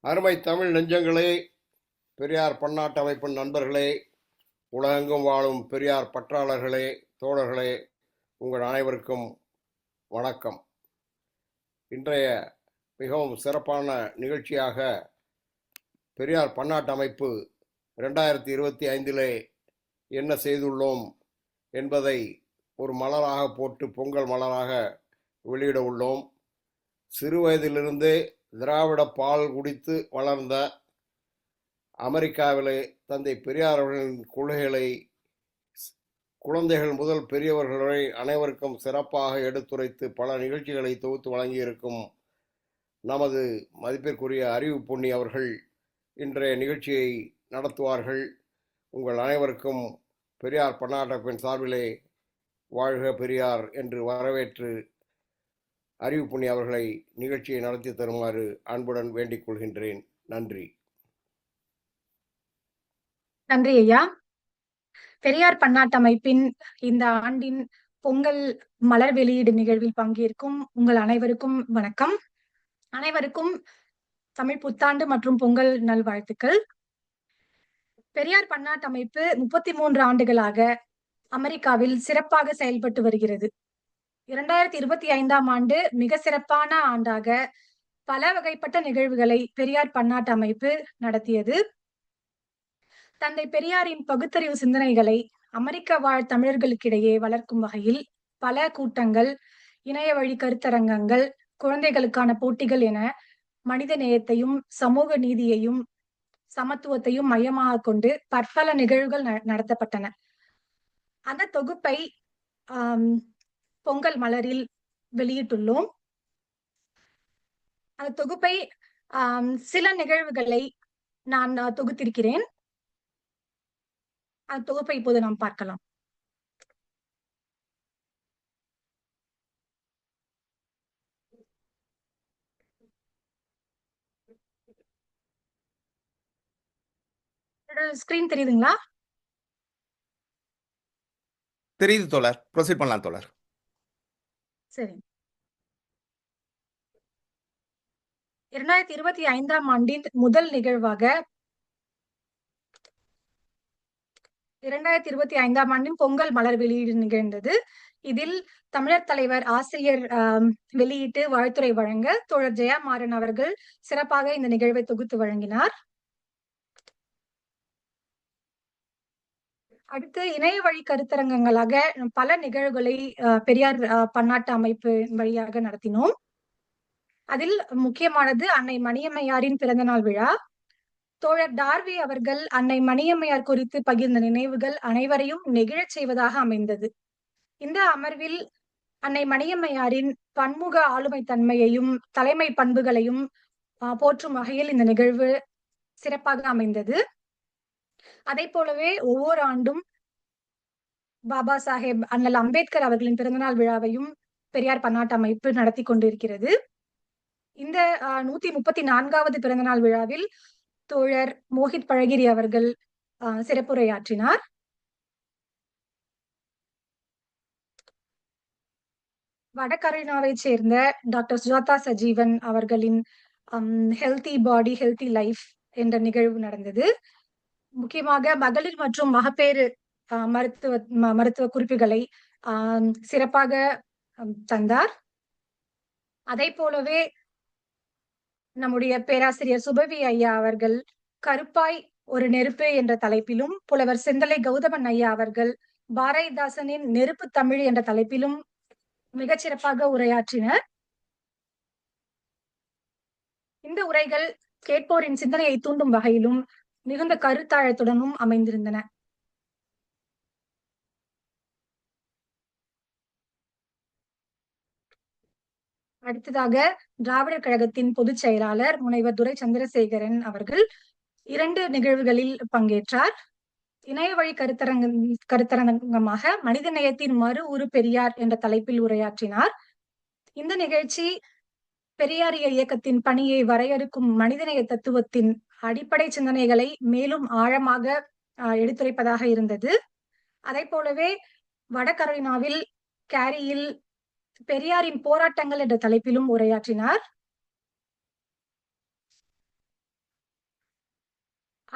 அருமை தமிழ் நெஞ்சங்களே, பெரியார் பன்னாட்டு அமைப்பின் நண்பர்களே, உலகெங்கும் வாழும் பெரியார் பற்றாளர்களே, தோழர்களே, உங்கள் அனைவருக்கும் வணக்கம். இன்றைய மிகவும் சிறப்பான நிகழ்ச்சியாக பெரியார் பன்னாட்டு அமைப்பு 2025 என்ன செய்துள்ளோம் என்பதை ஒரு மலராக போட்டு பொங்கல் மலராக வெளியிட உள்ளோம். சிறு வயதிலிருந்து திராவிட பால் குடித்து வளர்ந்த அமெரிக்காவிலே தந்தை பெரியார் அவர்களின் கொள்கைகளை குழந்தைகள் முதல் பெரியவர்கள் வரை அனைவருக்கும் சிறப்பாக எடுத்துரைத்து பல நிகழ்ச்சிகளை தொகுத்து வழங்கியிருக்கும் நமது மதிப்பிற்குரிய அறிவு பொன்னி அவர்கள் இன்றைய நிகழ்ச்சியை நடத்துவார்கள். உங்கள் அனைவருக்கும் பெரியார் பன்னாட்டு சார்பிலே வாழ்க பெரியார் என்று வரவேற்று அறிவு பொன்னி அவர்களை நிகழ்ச்சியை நடத்தி தருமாறு அன்புடன் வேண்டிக் கொள்கின்றேன். நன்றி. நன்றி ஐயா. பெரியார் பன்னாட்டு அமைப்பின் இந்த ஆண்டின் பொங்கல் மலர் வெளியீடு நிகழ்வில் பங்கேற்கும் உங்கள் அனைவருக்கும் வணக்கம். அனைவருக்கும் தமிழ் புத்தாண்டு மற்றும் பொங்கல் நல்வாழ்த்துக்கள். பெரியார் பன்னாட்டு அமைப்பு 33 ஆண்டுகளாக அமெரிக்காவில் சிறப்பாக செயல்பட்டு வருகிறது. 2025ஆம் ஆண்டு மிக சிறப்பான ஆண்டாக பல வகைப்பட்ட நிகழ்வுகளை பெரியார் பன்னாட்டு அமைப்பு நடத்தியது. தந்தை பெரியாரின் பகுத்தறிவு சிந்தனைகளை அமெரிக்க வாழ் தமிழர்களுக்கிடையே வளர்க்கும் வகையில் பல கூட்டங்கள், இணைய வழி கருத்தரங்கங்கள், குழந்தைகளுக்கான போட்டிகள் என மனித நேயத்தையும் சமூக நீதியையும் சமத்துவத்தையும் மையமாக கொண்டு பற்பல நிகழ்வுகள் நடத்தப்பட்டன. அந்த தொகுப்பை பொங்கல் மலரில் வெளியிட்டுள்ளோம். அந்த தொகுப்பை சில நிகழ்வுகளை நான் தொகுத்திருக்கிறேன். அந்த தொகுப்பை இப்போது நாம் பார்க்கலாம். ஸ்கிரீன் தெரியுதுங்களா? தெரியுது தோழர். ப்ரோசீட் பண்ணலாம் தோழர். சரி. 2025ஆம் ஆண்டின் முதல் நிகழ்வாக 2025ஆம் ஆண்டின் பொங்கல் மலர் வெளியீடு நிகழ்ந்தது. இதில் தமிழர் தலைவர் ஆசிரியர் வெளியிட்டு வாழ்த்துரை வழங்க தோழர் ஜெயமாறன் அவர்கள் சிறப்பாக இந்த நிகழ்வை தொகுத்து வழங்கினார். அடுத்து இணைய வழி கருத்தரங்கங்களாக பல நிகழ்வுகளை பெரியார் பன்னாட்டு அமைப்பு வழியாக நடத்தினோம். அதில் முக்கியமானது அன்னை மணியம்மையாரின் பிறந்தநாள் விழா. தோழர் டார்வி அவர்கள் அன்னை மணியம்மையார் குறித்து பகிர்ந்த நினைவுகள் அனைவரையும் நெகிழச் செய்வதாக அமைந்தது. இந்த அமர்வில் அன்னை மணியம்மையாரின் பன்முக ஆளுமை தன்மையையும் தலைமை பண்புகளையும் போற்றும் வகையில் இந்த நிகழ்வு சிறப்பாக அமைந்தது. அதை போலவே ஒவ்வொரு ஆண்டும் பாபா சாஹேப் அண்ணல் அம்பேத்கர் அவர்களின் பிறந்தநாள் விழாவையும் பெரியார் பன்னாட்டு அமைப்பு நடத்தி கொண்டிருக்கிறது. இந்த 134வது பிறந்தநாள் விழாவில் தோழர் மோஹித் பழகிரி அவர்கள் சிறப்புரையாற்றினார். வடகரைனாவை சேர்ந்த டாக்டர் சுஜாதா சஜீவன் அவர்களின் ஹெல்தி பாடி ஹெல்தி லைஃப் என்ற நிகழ்வு நடந்தது. முக்கியமாக மகளிர் மற்றும் மகப்பேறு மருத்துவ குறிப்புகளை சிறப்பாக தந்தார். அதை போலவே நம்முடைய பேராசிரியர் சுபவி ஐயா அவர்கள் கருப்பாய் ஒரு நெருப்பு என்ற தலைப்பிலும், புலவர் செந்தலை கௌதமன் ஐயா அவர்கள் பாரதிதாசனின் நெருப்பு தமிழ் என்ற தலைப்பிலும் மிகச்சிறப்பாக உரையாற்றினர். இந்த உரைகள் கேட்போரின் சிந்தனையை தூண்டும் வகையிலும் மிகுந்த கருத்தாழத்துடனும் அமைந்திருந்தன. அடுத்ததாக திராவிடர் கழகத்தின் பொதுச் செயலாளர் முனைவர் துரை சந்திரசேகரன் அவர்கள் 2 நிகழ்வுகளில் பங்கேற்றார். இணைய வழி கருத்தரங்கமாக மனித நேயத்தின் மறு உரு பெரியார் என்ற தலைப்பில் உரையாற்றினார். இந்த நிகழ்ச்சி பெரியாரிய இயக்கத்தின் பணியை வரையறுக்கும் மனிதநேய தத்துவத்தின் அடிப்படை சிந்தனைகளை மேலும் ஆழமாக எடுத்துரைப்பதாக இருந்தது. அதை போலவே வடகரோலினாவில் கேரியில் பெரியாரின் போராட்டங்கள் என்ற தலைப்பிலும் உரையாற்றினார்.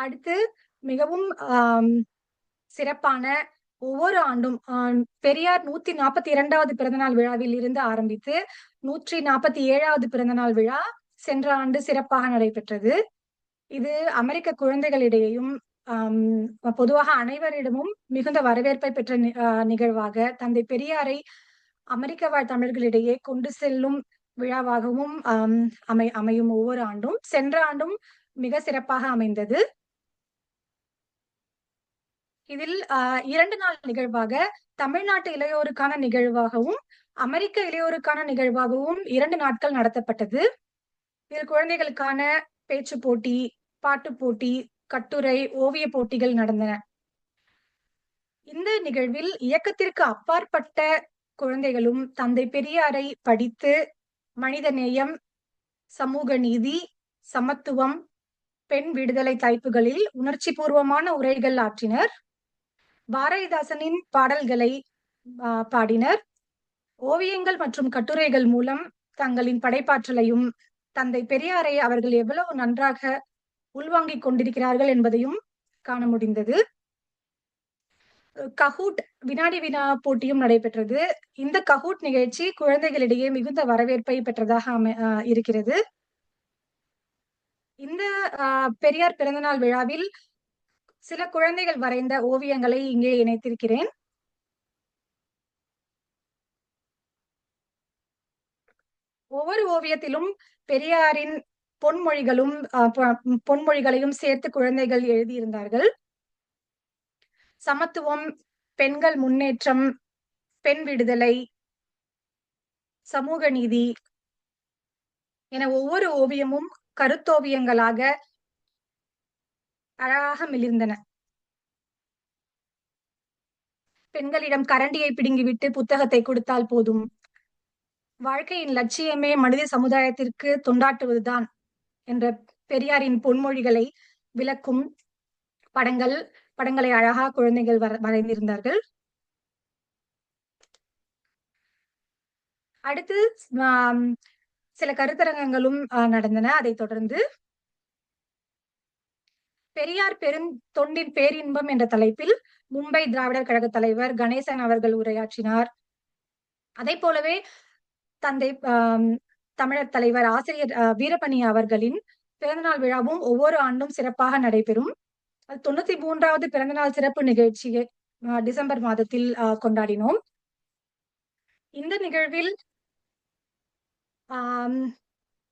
அடுத்து மிகவும் சிறப்பான ஒவ்வொரு ஆண்டும் பெரியார் 142வது பிறந்தநாள் விழாவில் இருந்து ஆரம்பித்து 147வது பிறந்தநாள் விழா சென்ற ஆண்டு சிறப்பாக நடைபெற்றது. இது அமெரிக்க குழந்தைகளிடையேயும் பொதுவாக அனைவரிடமும் மிகுந்த வரவேற்பை பெற்ற நிகழ்வாக தந்தை பெரியாரை அமெரிக்க வாழ் தமிழர்களிடையே கொண்டு செல்லும் விழாவாகவும் அமையும் ஒவ்வொரு ஆண்டும். சென்ற ஆண்டும் மிக சிறப்பாக அமைந்தது. இதில் 2 நாள் நிகழ்வாக தமிழ்நாட்டு இளையோருக்கான நிகழ்வாகவும் அமெரிக்க இளையோருக்கான நிகழ்வாகவும் 2 நாட்கள் நடத்தப்பட்டது. இதில் குழந்தைகளுக்கான பேச்சு போட்டி, பாட்டு போட்டி, கட்டுரை, ஓவிய போட்டிகள் நடந்தன. இந்த நிகழ்வில் இயக்கத்திற்கு அப்பாற்பட்ட குழந்தைகளும் தந்தை பெரியாரை படித்து மனித நேயம், சமூக நீதி, சமத்துவம், பெண் விடுதலை தலைப்புகளில் உணர்ச்சி பூர்வமான உரைகள் ஆற்றினர். பாரதிதாசனின் பாடல்களை பாடினர். ஓவியங்கள் மற்றும் கட்டுரைகள் மூலம் தங்களின் படைப்பாற்றலையும் தந்தை பெரியாரை அவர்கள் எவ்வளவு நன்றாக உள்வாங்கிக் கொண்டிருக்கிறார்கள் என்பதையும் காண முடிந்தது. கஹூட் வினாடி வினா போட்டியும் நடைபெற்றது. இந்த கஹூட் நிகழ்ச்சி குழந்தைகளிடையே மிகுந்த வரவேற்பை பெற்றதாக இருக்கிறது. இந்த பெரியார் பிறந்தநாள் விழாவில் சில குழந்தைகள் வரைந்த ஓவியங்களை இங்கே இணைத்திருக்கிறேன். ஒவ்வொரு ஓவியத்திலும் பெரியாரின் பொன்மொழிகளையும் சேர்த்து குழந்தைகள் எழுதியிருந்தார்கள். சமத்துவம், பெண்கள் முன்னேற்றம், பெண் விடுதலை, சமூக நீதி என ஒவ்வொரு ஓவியமும் கருத்தோவியங்களாக அழகாக மிளிர்ந்தன. பெண்களிடம் கரண்டியை பிடுங்கிவிட்டு புத்தகத்தை கொடுத்தால் போதும், வாழ்க்கையின் லட்சியமே மனித சமுதாயத்திற்கு தொண்டாற்றுவதுதான் என்ற பெரியாரின் பொன்மொழிகளை விளக்கும் படங்களை அழகா குழந்தைகள் வரைந்திருந்தார்கள். அடுத்து சில கருத்தரங்கங்களும் நடந்தன. அதைத் தொடர்ந்து பெரியார் தொண்டின் பேரின்பம் என்ற தலைப்பில் மும்பை திராவிடர் கழக தலைவர் கணேசன் அவர்கள் உரையாற்றினார். அதை போலவே தந்தை தமிழர் தலைவர் ஆசிரியர் வீரமணி அவர்களின் பிறந்தநாள் விழாவும் ஒவ்வொரு ஆண்டும் சிறப்பாக நடைபெறும். 93வது பிறந்தநாள் சிறப்பு நிகழ்ச்சியை டிசம்பர் மாதத்தில் கொண்டாடினோம். இந்த நிகழ்வில்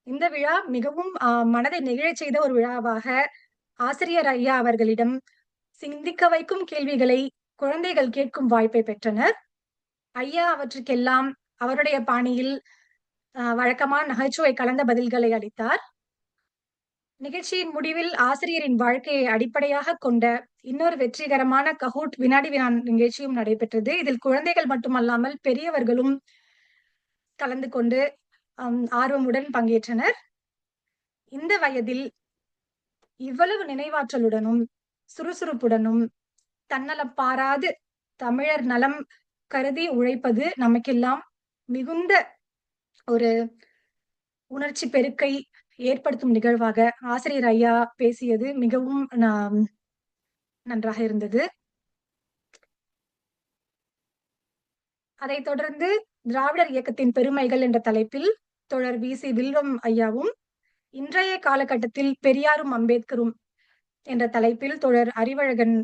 இந்த விழா மிகவும் மனதை நெகிழச் செய்த ஒரு விழாவாக ஆசிரியர் ஐயா அவர்களிடம் சிந்திக்க வைக்கும் கேள்விகளை குழந்தைகள் கேட்கும் வாய்ப்பை பெற்றனர். ஐயா அவற்றுக்கெல்லாம் அவருடைய பாணியில் வழக்கமான நகைச்சுவை கலந்த பதில்களை அளித்தார். நிகழ்ச்சியின் முடிவில் ஆசிரியரின் வாழ்க்கையை அடிப்படையாக கொண்ட இன்னொரு வெற்றிகரமான கஹூட் வினாடி வினா நிகழ்ச்சியும் நடைபெற்றது. இதில் குழந்தைகள் மட்டுமல்லாமல் பெரியவர்களும் கலந்து கொண்டு ஆர்வமுடன் பங்கேற்றனர். இந்த வயதில் இவ்வளவு நினைவாற்றலுடனும் சுறுசுறுப்புடனும் தன்னலம் பாராது தமிழர் நலம் கருதி உழைப்பது நமக்கெல்லாம் மிகுந்த ஒரு உணர்ச்சி பெருக்கை ஏற்படுத்தும் நிகழ்வாக ஆசிரியர் ஐயா பேசியது மிகவும் நன்றாக இருந்தது. அதைத் தொடர்ந்து திராவிடர் இயக்கத்தின் பெருமைகள் என்ற தலைப்பில் தொடர் VC வில்வம் ஐயாவும் இன்றைய காலகட்டத்தில் பெரியாரும் அம்பேத்கரும் என்ற தலைப்பில் தொடர் அறிவழகன்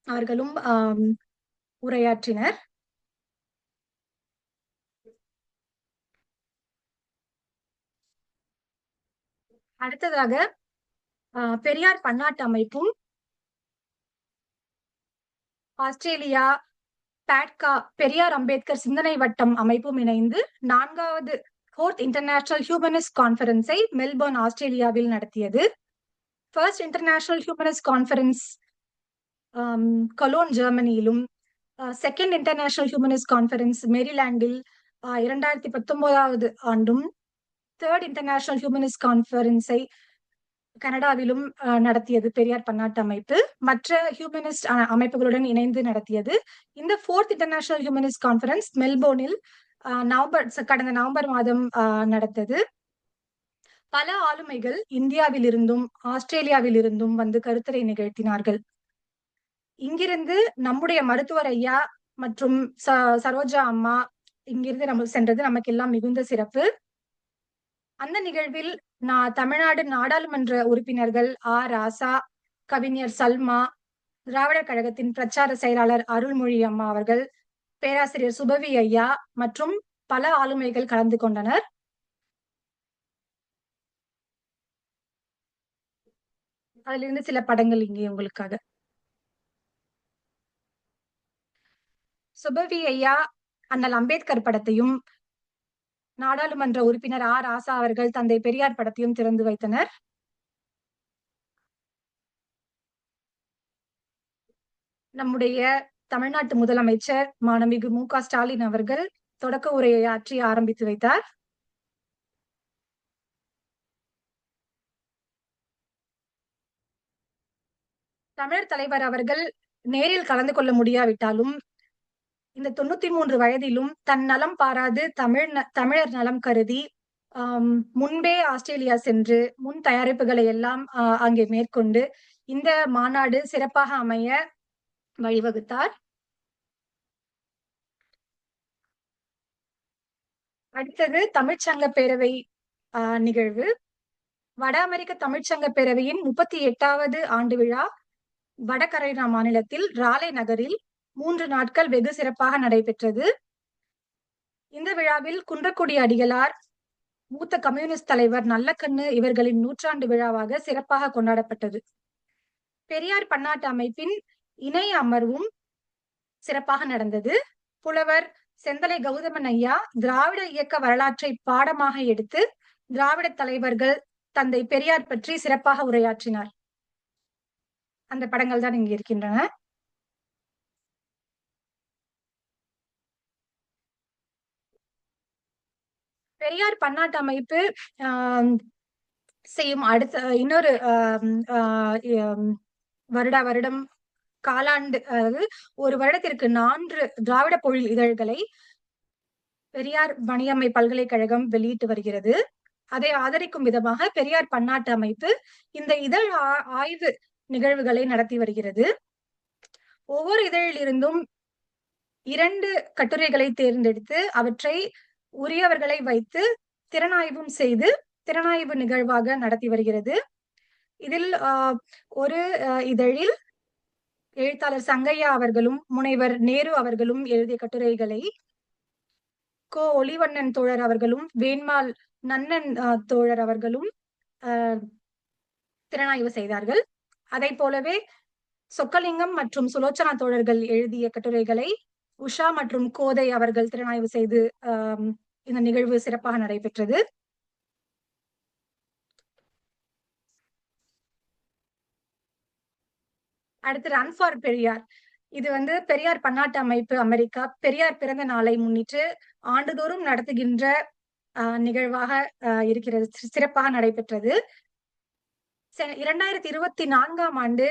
அவர்களும் உரையாற்றினர். அடுத்ததாக பெரியார் பன்னாட்டு அமைப்பும் ஆஸ்திரேலியா பாட்கா பெரியார் அம்பேத்கர் சிந்தனை வட்டம் அமைப்பும் இணைந்து 4வது 4th இன்டர்நேஷனல் ஹியூமனிஸ்ட் கான்ஃபரன்ஸை மெல்பர்ன் ஆஸ்திரேலியாவில் நடத்தியது. First international humanist conference Cologne ஜெர்மனியிலும், செகண்ட் இன்டர்நேஷனல் ஹியூமனிஸ்ட் கான்ஃபரன்ஸ் மேரிலாண்டில் 2019வது ஆண்டும், தேர்ட் இன்டர்நேஷனல் ஹியூமனிஸ்ட் கான்ஃபரன்ஸை கனடாவிலும் நடத்தியது பெரியார் பன்னாட்டு அமைப்பு. மற்ற ஹியூமனிஸ்ட் அமைப்புகளுடன் இணைந்து நடத்தியது. இந்த 4th இன்டர்நேஷனல் ஹியூமனிஸ்ட் கான்ஃபரன்ஸ் மெல்போர்னில் கடந்த நவம்பர் மாதம் நடந்தது. பல ஆளுமைகள் இந்தியாவிலிருந்தும் ஆஸ்திரேலியாவிலிருந்தும் வந்து கருத்தரை நிகழ்த்தினார்கள். இங்கிருந்து நம்முடைய மருத்துவர் ஐயா மற்றும் சரோஜா அம்மா இங்கிருந்து நம்ம சென்றது நமக்கு எல்லாம் மிகுந்த சிறப்பு. அந்த நிகழ்வில் தமிழ்நாடு நாடாளுமன்ற உறுப்பினர்கள் ராசா, கவிஞர் சல்மா, திராவிடர் கழகத்தின் பிரச்சார செயலாளர் அருள்மொழி அம்மா அவர்கள், பேராசிரியர் சுபவி ஐயா மற்றும் பல ஆளுமைகள் கலந்து கொண்டனர். அதிலிருந்து சில படங்கள் இங்கே உங்களுக்காக. சுபவி ஐயா அண்ணல் அம்பேத்கர் படத்தையும், நாடாளுமன்ற உறுப்பினர் ராசா அவர்கள் தந்தை பெரியார் படத்தையும் திறந்து வைத்தனர். நம்முடைய தமிழ்நாட்டு முதலமைச்சர் மாண்புமிகு மு.க. ஸ்டாலின் அவர்கள் தொடக்க உரையை ஆற்றி ஆரம்பித்து வைத்தார். தமிழர் தலைவர் அவர்கள் நேரில் கலந்து கொள்ள முடியாவிட்டாலும் இந்த 93 வயதிலும் தன் நலம் பாராது தமிழர் நலம் கருதி முன்பே ஆஸ்திரேலியா சென்று முன் தயாரிப்புகளை எல்லாம் அங்கே மேற்கொண்டு இந்த மாநாடு சிறப்பாக அமைய வழிவகுத்தார். அடுத்தது தமிழ்ச்சங்க பேரவை நிகழ்வு. வட அமெரிக்க தமிழ்ச்சங்க பேரவையின் 38வது ஆண்டு விழா வடகரைனா மாநிலத்தில் ராலே நகரில் 3 நாட்கள் வெகு சிறப்பாக நடைபெற்றது. இந்த விழாவில் குன்றக்குடி அடிகளார், மூத்த கம்யூனிஸ்ட் தலைவர் நல்லக்கண்ணு இவர்களின் 100ஆண்டு விழாவாக சிறப்பாக கொண்டாடப்பட்டது. பெரியார் பன்னாட்டு அமைப்பின் இணை அமர்வும் சிறப்பாக நடந்தது. புலவர் செந்தலை கௌதமன் ஐயா திராவிட இயக்க வரலாற்றை பாடமாக எடுத்து திராவிட தலைவர்கள் தந்தை பெரியார் பற்றி சிறப்பாக உரையாற்றினார். அந்த படங்கள் தான் இங்கு இருக்கின்றன. பெரியார் பன்னாட்டு அமைப்பு செய்யும் அடுத்த இன்னொரு வருடம் காலாண்டு, அதாவது ஒரு வருடத்திற்கு 4 திராவிட பொருள் இதழ்களை பெரியார் பணியம்மை பல்கலைக்கழகம் வெளியிட்டு வருகிறது. அதை ஆதரிக்கும் விதமாக பெரியார் பன்னாட்டு அமைப்பு இந்த இதழ் ஆய்வு நிகழ்வுகளை நடத்தி வருகிறது. ஒவ்வொரு இதழில் இருந்தும் 2 கட்டுரைகளை தேர்ந்தெடுத்து அவற்றை உரியவர்களை வைத்து திறனாய்வும் செய்து திறனாய்வு நிகழ்வாக நடத்தி வருகிறது. இதில் ஒரு இதழில் எழுத்தாளர் சங்கையா அவர்களும் முனைவர் நேரு அவர்களும் எழுதிய கட்டுரைகளை ஒளிவண்ணன் தோழர் அவர்களும் வேண்மாள் நன்னன் தோழர் அவர்களும் திறனாய்வு செய்தார்கள். அதை போலவே சொக்கலிங்கம் மற்றும் சுலோச்சனா தோழர்கள் எழுதிய கட்டுரைகளை உஷா மற்றும் கோதை அவர்கள் திறனாய்வு செய்து இந்த நிகழ்வு சிறப்பாக நடைபெற்றது. அடுத்து ரன் ஃபார் பெரியார். இது வந்து பெரியார் பன்னாட்டு அமைப்பு அமெரிக்கா பெரியார் பிறந்த நாளை முன்னிட்டு ஆண்டுதோறும் நடத்துகின்ற நிகழ்வாக இருக்கிறது. சிறப்பாக நடைபெற்றது. 2024ஆம் ஆண்டு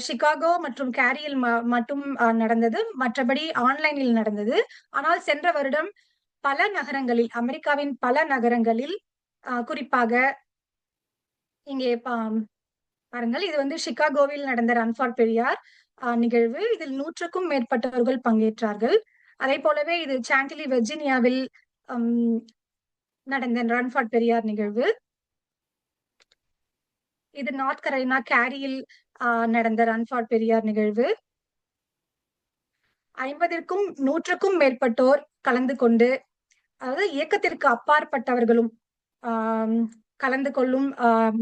சிகாகோ மற்றும் கேரியில் மட்டும் நடந்தது. மற்றபடி ஆன்லைனில் நடந்தது. ஆனால் சென்ற வருடம் பல நகரங்களில், அமெரிக்காவின் பல நகரங்களில், குறிப்பாக இங்கே பாருங்கள், இது வந்து சிகாகோவில் நடந்த ரன் ஃபார் பெரியார் நிகழ்வு. இதில் 100க்கும் மேற்பட்டவர்கள் பங்கேற்றார்கள். அதே போலவே இது சாண்டிலி வெர்ஜீனியாவில் நடந்த ரன் ஃபார் பெரியார் நிகழ்வு. இது நார்த் கரோலினா கேரியில் நடந்த ரன் ஃபார் பெரியார் நிகழ்வு. 50க்கும் 100க்கும் மேற்பட்டோர் கலந்து கொண்டு, அதாவது இயக்கத்திற்கு அப்பாற்பட்டவர்களும் கலந்து கொள்ளும்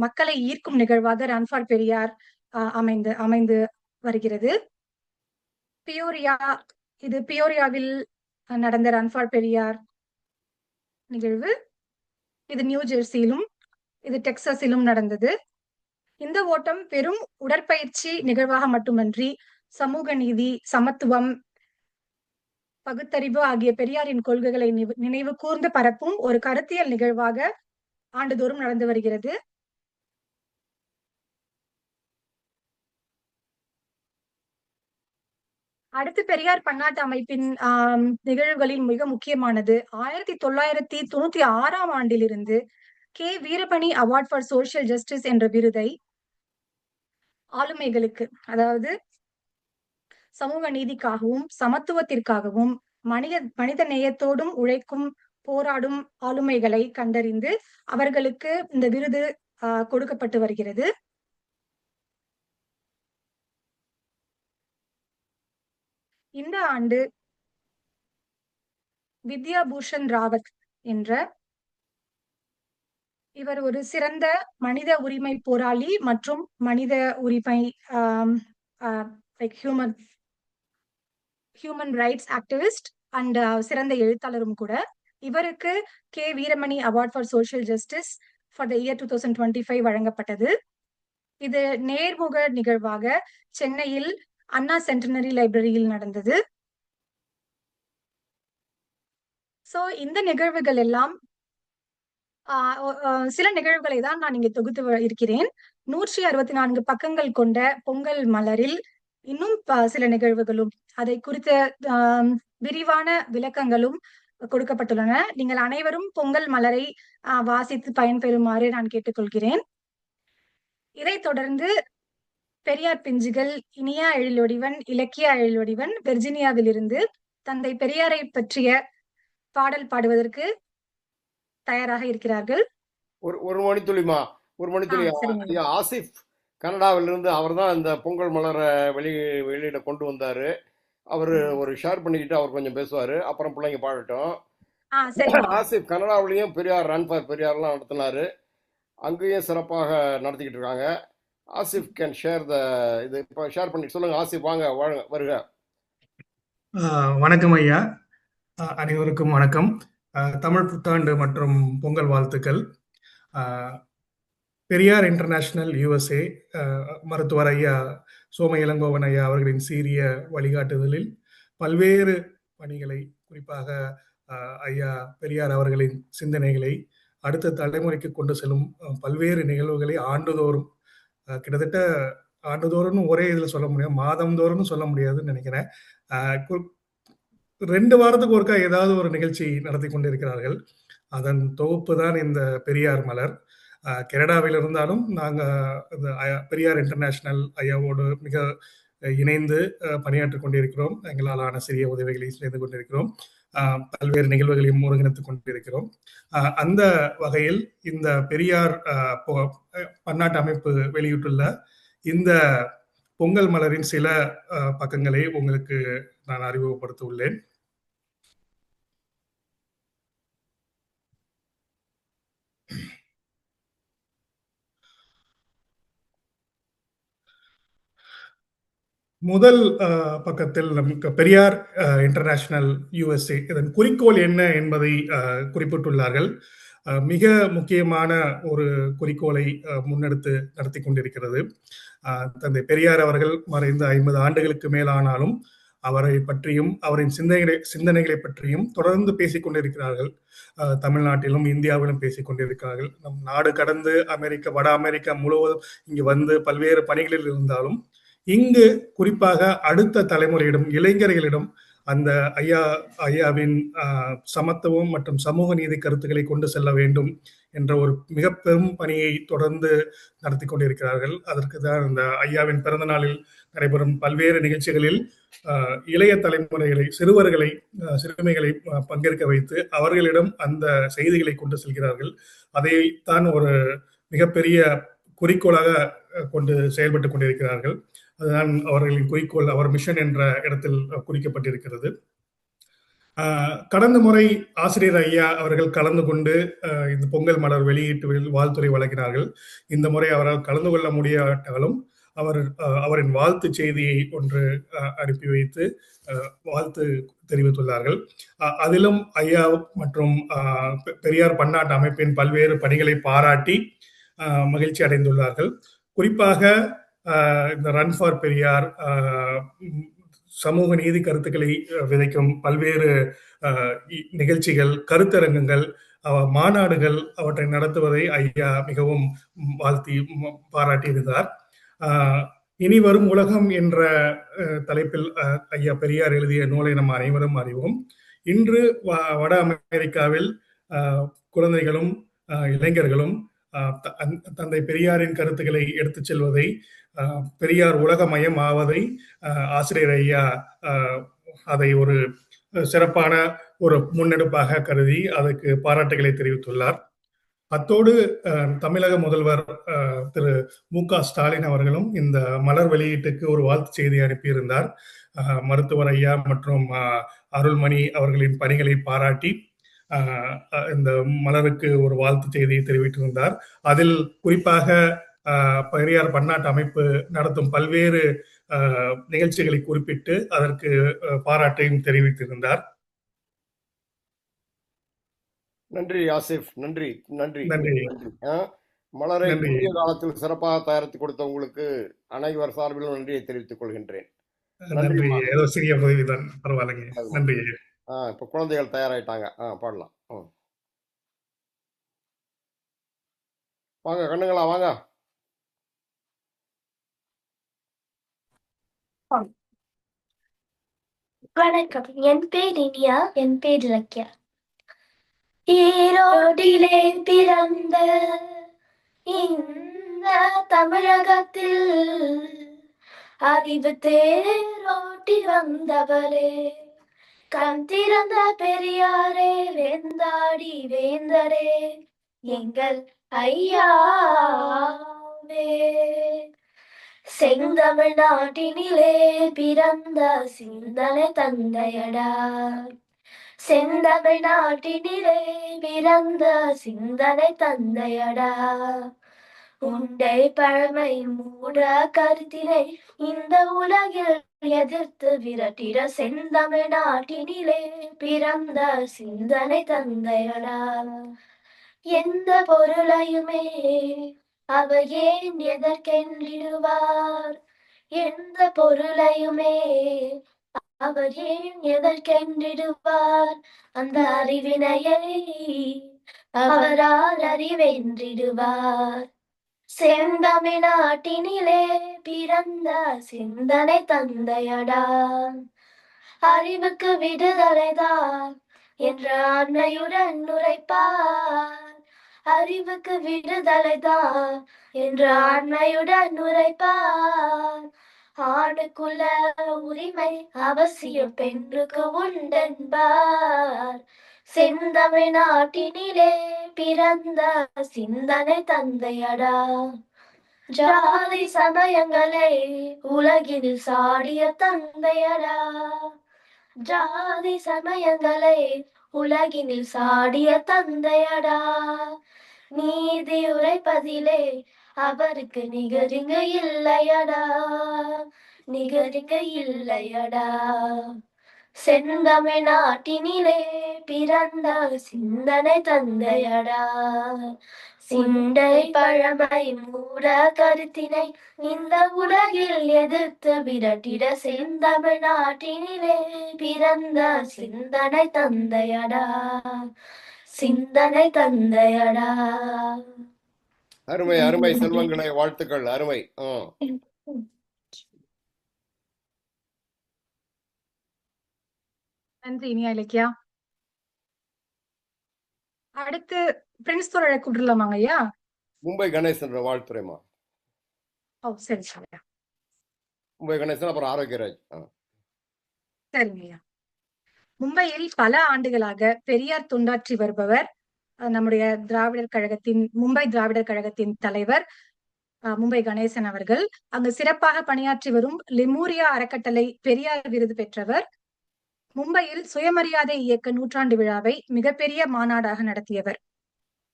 மக்களை ஈர்க்கும் நிகழ்வாக ரன் ஃபார் பெரியார் அமைந்து வருகிறது. இது பியோரியாவில் நடந்த ரன் ஃபார் பெரியார் நிகழ்வு. இது நியூ ஜெர்சியிலும் இது டெக்சாஸிலும் நடந்தது. இந்த ஓட்டம் பெரும் உடற்பயிற்சி நிகழ்வாக மட்டுமன்றி சமூக நீதி, சமத்துவம், பகுத்தறிவு ஆகிய பெரியாரின் கொள்கைகளை நினைவு கூர்ந்து பரப்பும் ஒரு கருத்தியல் நிகழ்வாக ஆண்டுதோறும் நடந்து வருகிறது. அடுத்து பெரியார் பன்னாட்டு அமைப்பின் நிகழ்வுகளில் மிக முக்கியமானது 1996ஆம் ஆண்டிலிருந்து K Veeramani award for social justice என்ற விருதை ஆளுமைகளுக்கு, அதாவது சமூக நீதிக்காகவும் சமத்துவத்திற்காகவும் மனித நேயத்தோடும் உழைக்கும் போராடும் ஆளுமைகளை கண்டறிந்து அவர்களுக்கு இந்த விருது கொடுக்கப்பட்டு வருகிறது. இந்த ஆண்டு வித்யா பூஷன் ராவத் என்ற இவர் ஒரு சிறந்த மனித உரிமை போராளி மற்றும் மனித உரிமை ஹியூமன் ரைட்ஸ் ஆக்டிவிஸ்ட் அண்ட் சிறந்த எழுத்தாளரும் கூட. இவருக்கு K Veeramani award for social justice for the year 2025 வழங்கப்பட்டது. இது நேர்முக நிகழ்வாக சென்னையில் அண்ணா சென்டினரி லைப்ரரியில் நடந்தது. சோ இந்த நிகழ்வுகள் எல்லாம் சில நிகழ்வுகளை தான் நான் இங்கே தொகுத்து இருக்கிறேன். 164 பக்கங்கள் கொண்ட பொங்கல் மலரில் இன்னும் சில நிகழ்வுகளும் அதை குறித்த விரிவான விளக்கங்களும் கொடுக்கப்பட்டுள்ளன. நீங்கள் அனைவரும் பொங்கல் மலரை வாசித்து பயன்பெறுமாறு நான் கேட்டுக்கொள்கிறேன். இதைத் தொடர்ந்து பெரியார் பிஞ்சுகள் இனியா எழிலொடிவன், இலக்கியா எழிலொடிவன் வெர்ஜினியாவிலிருந்து தந்தை பெரியாரை பற்றிய பாடல் பாடுவதற்கு தயாராக இருக்கிறார்கள். ஒரு மணித்துளிமா, ஒரு மணித்துளி. ஆசிப் கனடாவிலிருந்து அவர் தான் இந்த பொங்கல் மலரை வெளியிட கொண்டு வந்தாரு. அவரு ஒரு ஷேர் பண்ணிக்கிட்டு அவர் கொஞ்சம் பேசுவாரு, அப்புறம் பிள்ளைங்க பாடட்டும். ஆசிப் கனடாவிலையும் பெரியார் ரன் ஃபார் பெரியார்லாம் நடத்தினாரு, அங்கேயும் சிறப்பாக நடத்திக்கிட்டு இருக்காங்க. ஆசிப் கேன் ஷேர் இது இப்போ ஷேர் பண்ணி சொல்லுங்க. ஆசிப் வாங்க, வருக. வணக்கம் ஐயா, அனைவருக்கும் வணக்கம். தமிழ் புத்தாண்டு மற்றும் பொங்கல் வாழ்த்துக்கள். பெரியார் இன்டர்நேஷனல் USA மருத்துவர் ஐயா சோம இளங்கோவன் ஐயா அவர்களின் சீரிய வழிகாட்டுதலில் பல்வேறு பணிகளை, குறிப்பாக ஐயா பெரியார் அவர்களின் சிந்தனைகளை அடுத்த தலைமுறைக்கு கொண்டு செல்லும் பல்வேறு நிகழ்வுகளை ஆண்டுதோறும், கிட்டத்தட்ட ஆண்டுதோறும் ஒரே இதில் சொல்ல முடியும், மாதந்தோறும் சொல்ல முடியாதுன்னு நினைக்கிறேன், 2 வாரத்துக்கு ஒருக்கா ஏதாவது ஒரு நிகழ்ச்சி நடத்தி கொண்டிருக்கிறார்கள். அதன் தொகுப்பு தான் இந்த பெரியார் மலர். கனடாவில் இருந்தாலும் நாங்கள் பெரியார் இன்டர்நேஷனல் ஐயாவோடு மிக இணைந்து பணியாற்றிக் கொண்டிருக்கிறோம். எங்களால் ஆன சிறிய உதவிகளை செய்து கொண்டிருக்கிறோம். பல்வேறு நிகழ்வுகளையும் ஒருங்கிணைத்துக் கொண்டிருக்கிறோம். அந்த வகையில் இந்த பெரியார் பன்னாட்டு அமைப்பு வெளியிட்டுள்ள இந்த பொங்கல் மலரின் சில பக்கங்களை உங்களுக்கு நான் அறிமுகப்படுத்த உள்ளேன். முதல் பக்கத்தில் நமக்கு பெரியார் இன்டர்நேஷனல் USA இதன் குறிக்கோள் என்ன என்பதை குறிப்பிட்டுள்ளார்கள். மிக முக்கியமான ஒரு குறிக்கோளை முன்னெடுத்து நடத்தி கொண்டிருக்கிறது. தந்தை பெரியார் அவர்கள் மறைந்த 50 ஆண்டுகளுக்கு மேலானாலும் அவரை பற்றியும் அவரின் சிந்தனைகளை பற்றியும் தொடர்ந்து பேசிக் கொண்டிருக்கிறார்கள். தமிழ்நாட்டிலும் இந்தியாவிலும் பேசிக் கொண்டிருக்கிறார்கள். நம் நாடு கடந்து வட அமெரிக்கா முழுவதும் இங்கு வந்து பல்வேறு பணிகளில் இருந்தாலும் இங்கு குறிப்பாக அடுத்த தலைமுறையிடம், இளைஞர்களிடம் அந்த ஐயாவின் சமத்துவம் மற்றும் சமூக நீதி கருத்துக்களை கொண்டு செல்ல வேண்டும் என்ற ஒரு மிக பெரும் பணியை தொடர்ந்து நடத்தி கொண்டிருக்கிறார்கள். அதற்கு தான் இந்த ஐயாவின் பிறந்த நாளில் நடைபெறும் பல்வேறு நிகழ்ச்சிகளில் இளைய தலைமுறைகளை, சிறுமைகளை பங்கேற்க வைத்து அவர்களிடம் அந்த செய்திகளை கொண்டு செல்கிறார்கள். அதைத்தான் ஒரு மிகப்பெரிய குறிக்கோளாக கொண்டு செயல்பட்டு கொண்டிருக்கிறார்கள். அதுதான் அவர்களின் குறிக்கோள், அவர் மிஷன் என்ற இடத்தில் குறிக்கப்பட்டிருக்கிறது. கடந்த முறை ஆசிரியர் ஐயா அவர்கள் கலந்து கொண்டு இந்த பொங்கல் மலர் வெளியீட்டு வாழ்த்துறை வழங்கினார்கள். இந்த முறை அவரால் கலந்து கொள்ள முடியாட்டாலும் அவரின் வாழ்த்து செய்தியை ஒன்று அனுப்பி வைத்து வாழ்த்து தெரிவித்துள்ளார்கள். அதிலும் ஐயா மற்றும் பெரியார் பன்னாட்டு அமைப்பின் பல்வேறு பணிகளை பாராட்டி மகிழ்ச்சி அடைந்துள்ளார்கள். குறிப்பாக இந்த ரன் ஃபார் பெரியார், சமூக நீதி கருத்துக்களை விதைக்கும் பல்வேறு நிகழ்ச்சிகள், கருத்தரங்கங்கள், மாநாடுகள் அவற்றை நடத்துவதை ஐயா மிகவும் வாழ்த்தி பாராட்டியிருந்தார். இனி வரும் உலகம் என்ற தலைப்பில் ஐயா பெரியார் எழுதிய நூலை நம்ம அனைவரும் அறிவோம். இன்று வட அமெரிக்காவில் குழந்தைகளும் இளைஞர்களும் தந்தை பெரியாரின் கருத்துக்களை எடுத்துச் செல்வதை, பெரியார் உலகமயம் ஆவதை ஆசிரியர் ஐயா அதை ஒரு சிறப்பான ஒரு முன்னெடுப்பாக கருதி அதற்கு பாராட்டுகளை தெரிவித்துள்ளார். அத்தோடு தமிழக முதல்வர் திரு மு.க. ஸ்டாலின் அவர்களும் இந்த மலர் வெளியீட்டுக்கு ஒரு வாழ்த்து செய்தி அனுப்பியிருந்தார். மருத்துவர் ஐயா மற்றும் அருள்மணி அவர்களின் பணிகளை பாராட்டி இந்த மலருக்கு ஒரு வாழ்த்து செய்தியை தெரிவித்திருந்தார். அதில் குறிப்பாக பெரியார் பன்னாட்டு அமைப்பு நடத்தும் பல்வேறு நிகழ்ச்சிகளை குறிப்பிட்டு அதற்கு பாராட்டையும் தெரிவித்திருந்தார். நன்றி ஆசிப், நன்றி நன்றி நன்றி. மலரை நன்றி. புதிய காலத்தில் சிறப்பாக தயாரித்து கொடுத்த உங்களுக்கு அனைவர் சார்பிலும் நன்றியை தெரிவித்துக் கொள்கின்றேன். நன்றி. ஏதோ சிறிய உதவிதான், பரவாயில்லைங்க. நன்றி. இப்ப குழந்தைகள் தயாராயிட்டாங்க. பாடலாம். வாங்க கண்ணுங்களா, வாங்க. வணக்கம். என் பேர் இனியா. என் பேர் இலக்கியா. ஈரோட்டிலே பிறந்த இந்த தமிழகத்தில் அறிவு தேரோட்டி வந்தவரே, கண் திறந்த பெரியாரே, வேந்தாடி வேந்தரே, எங்கள் ஐயாவே. செந்தமிழ்நாட்டினிலே பிறந்த சிந்தனை தந்தையடா, செந்தமிழ்நாட்டினிலே பிறந்த சிந்தனை தந்தையடா. உண்டை பழமை மூட கருத்தினை இந்த உலகில் எதிர்த்து விரட்டிட செந்தமிழ்நாட்டினிலே பிறந்த சிந்தனை தந்தையடா. எந்த பொருளையுமே அவர் ஏன் எதற்கென்றிடுவார், எந்த பொருளையுமே அவர் ஏன் எதற்கென்றிடுவார், அந்த அறிவினையை அவரால் அறிவென்றிடுவார். செந்தமிழ்நாட்டினிலே பிறந்த சிந்தனை தந்தையடா. அறிவுக்கு விடுதலைதான் என்ற ஆண்மையுடன் உரைப்பார், அறிவுக்கு விடுதலைதான் என்ற ஆண்மையுடன் உரைப்பார். ஆணுக்குள்ள உரிமை அவசியம் பெண்ணுக்கு உண்டென்பார். செந்தமிழ்நாட்டினிலே பிறந்த சிந்தனை தந்தையடா. ஜாதி சமயங்களை உலகில் சாடிய தந்தையடா, ஜாதி சமயங்களை உலகினில் சாடிய தந்தையடா. நீதி உரைப்பதிலே அவருக்கு நிகரிங்க இல்லையடா, நிகரிங்க இல்லையடா. செந்தமிழ்நாட்டினிலே பிறந்த சிந்தனை தந்தையடா. சிண்டை பழமை மூட கருத்தினை இந்த உலகில் எதிர்த்து விரட்டிட செந்தமிழ்நாட்டினிலே பிறந்த சிந்தனை தந்தையடா, சிந்தனை தந்தையடா. அருமை அருமை செல்வங்களே, வாழ்த்துக்கள். அருமை. நன்றி இனியா, இலக்கியா. அடுத்து பிரின்ஸ் தோழரை கூப்பிடலாமாங்க ஐயா? மும்பை கணேசன் வாழ்த்துறைமா. சரி சரியா. மும்பை கணேசன், அப்புறம் ஆரோக்கியராஜ். சரிங்க ஐயா. மும்பையில் பல ஆண்டுகளாக பெரியார் தொண்டாற்றி வருபவர் நம்முடைய திராவிடர் கழகத்தின், மும்பை திராவிடர் கழகத்தின் தலைவர் மும்பை கணேசன் அவர்கள். அங்கு சிறப்பாக பணியாற்றி வரும் லெமூரியா அறக்கட்டளை பெரியார் விருது பெற்றவர். மும்பையில் சுயமரியாதை இயக்க நூற்றாண்டு விழாவை மிகப்பெரிய மாநாடாக நடத்தியவர்.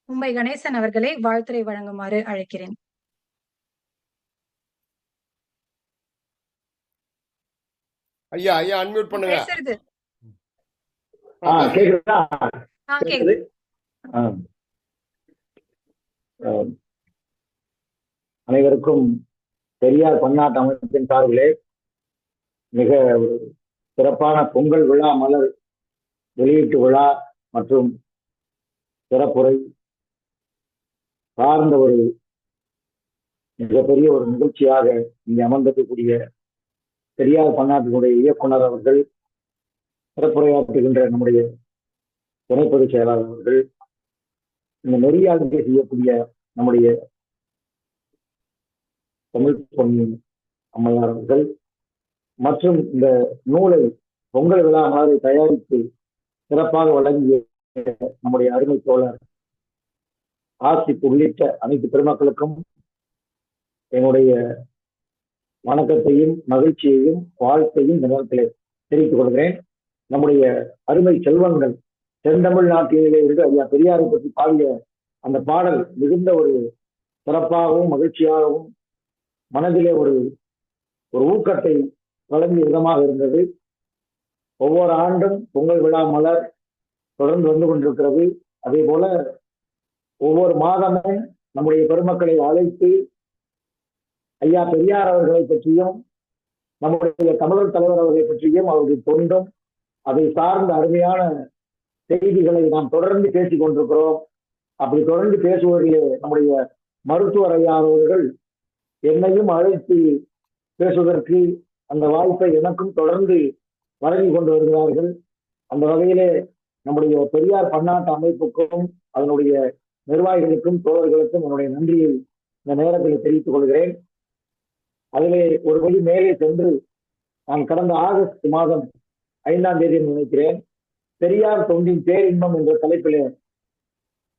மும்பை கணேசன் அவர்களை வாழ்த்துரை வழங்குமாறு அழைக்கிறேன். ஐயா ஐயா அன்மியூட் பண்ணுங்க. பேசுறது கேக்குதா? கேக்குது. அனைவருக்கும் பெரியார் பன்னாட்டு அமைப்பின் சார்பிலே மிக ஒரு சிறப்பான பொங்கல் விழா, மலர் வெளியீட்டு விழா மற்றும் சிறப்புரை சார்ந்த ஒரு மிகப்பெரிய ஒரு நிகழ்ச்சியாக இங்கே அமர்ந்திருக்கக்கூடிய பெரியார் பன்னாட்டினுடைய இயக்குனர் அவர்கள், சிறப்புரையாற்றுகின்ற நம்முடைய துணை பொதுச் செயலாளர் அவர்கள், இந்த நெறியாளுகை செய்யக்கூடிய நம்முடைய தமிழ் பொன்னியின் அம்மையார் அவர்கள் மற்றும் இந்த நூலை பொங்கல் விழா மாதிரி தயாரித்து சிறப்பாக வழங்கிய நம்முடைய அருமை தோழர் ஆசிப் உள்ளிட்ட அனைத்து பெருமக்களுக்கும் என்னுடைய வணக்கத்தையும் மகிழ்ச்சியையும் வாழ்த்தையும் இந்த நேரத்தில் தெரிவித்துக் கொள்கிறேன். நம்முடைய அருமை செல்வங்கள் தென்தமிழ் நாட்டிலே இருந்து ஐயா பெரியாரை பற்றி பாடிய அந்த பாடல் மிகுந்த ஒரு சிறப்பாகவும் மகிழ்ச்சியாகவும் மனதிலே ஒரு ஊக்கத்தை வழங்கிய விதமாக இருந்தது. ஒவ்வொரு ஆண்டும் பொங்கல் விழா மலர் தொடர்ந்து வந்து கொண்டிருக்கிறது. அதே போல ஒவ்வொரு மாதமும் நம்முடைய பெருமக்களை அழைத்து ஐயா பெரியார் அவர்களை பற்றியும் நம்முடைய தமிழர் தலைவர் அவர்களை பற்றியும் அவருடைய தொண்டும் அதை சார்ந்த அருமையான செய்திகளை நாம் தொடர்ந்து பேசிக் கொண்டிருக்கிறோம். அப்படி தொடர்ந்து பேசுவதிலே நம்முடைய மருத்துவர் ஐயா அவர்கள் என்னையும் அழைத்து பேசுவதற்கு அந்த வாய்ப்பை எனக்கும் தொடர்ந்து வழங்கி கொண்டு வருகிறார்கள். அந்த வகையிலே நம்முடைய பெரியார் பன்னாட்டு அமைப்புக்கும் அதனுடைய நிர்வாகிகளுக்கும் தோழர்களுக்கும் என்னுடைய நன்றியை இந்த நேரத்தில் தெரிவித்துக் கொள்கிறேன். அதிலே ஒரு வழி மேலே சென்று நான் கடந்த ஆகஸ்ட் மாதம் 5ஆம் தேதி நினைக்கிறேன் பெரியார் தொண்டின் பேரின்பம் என்ற தலைப்பிலே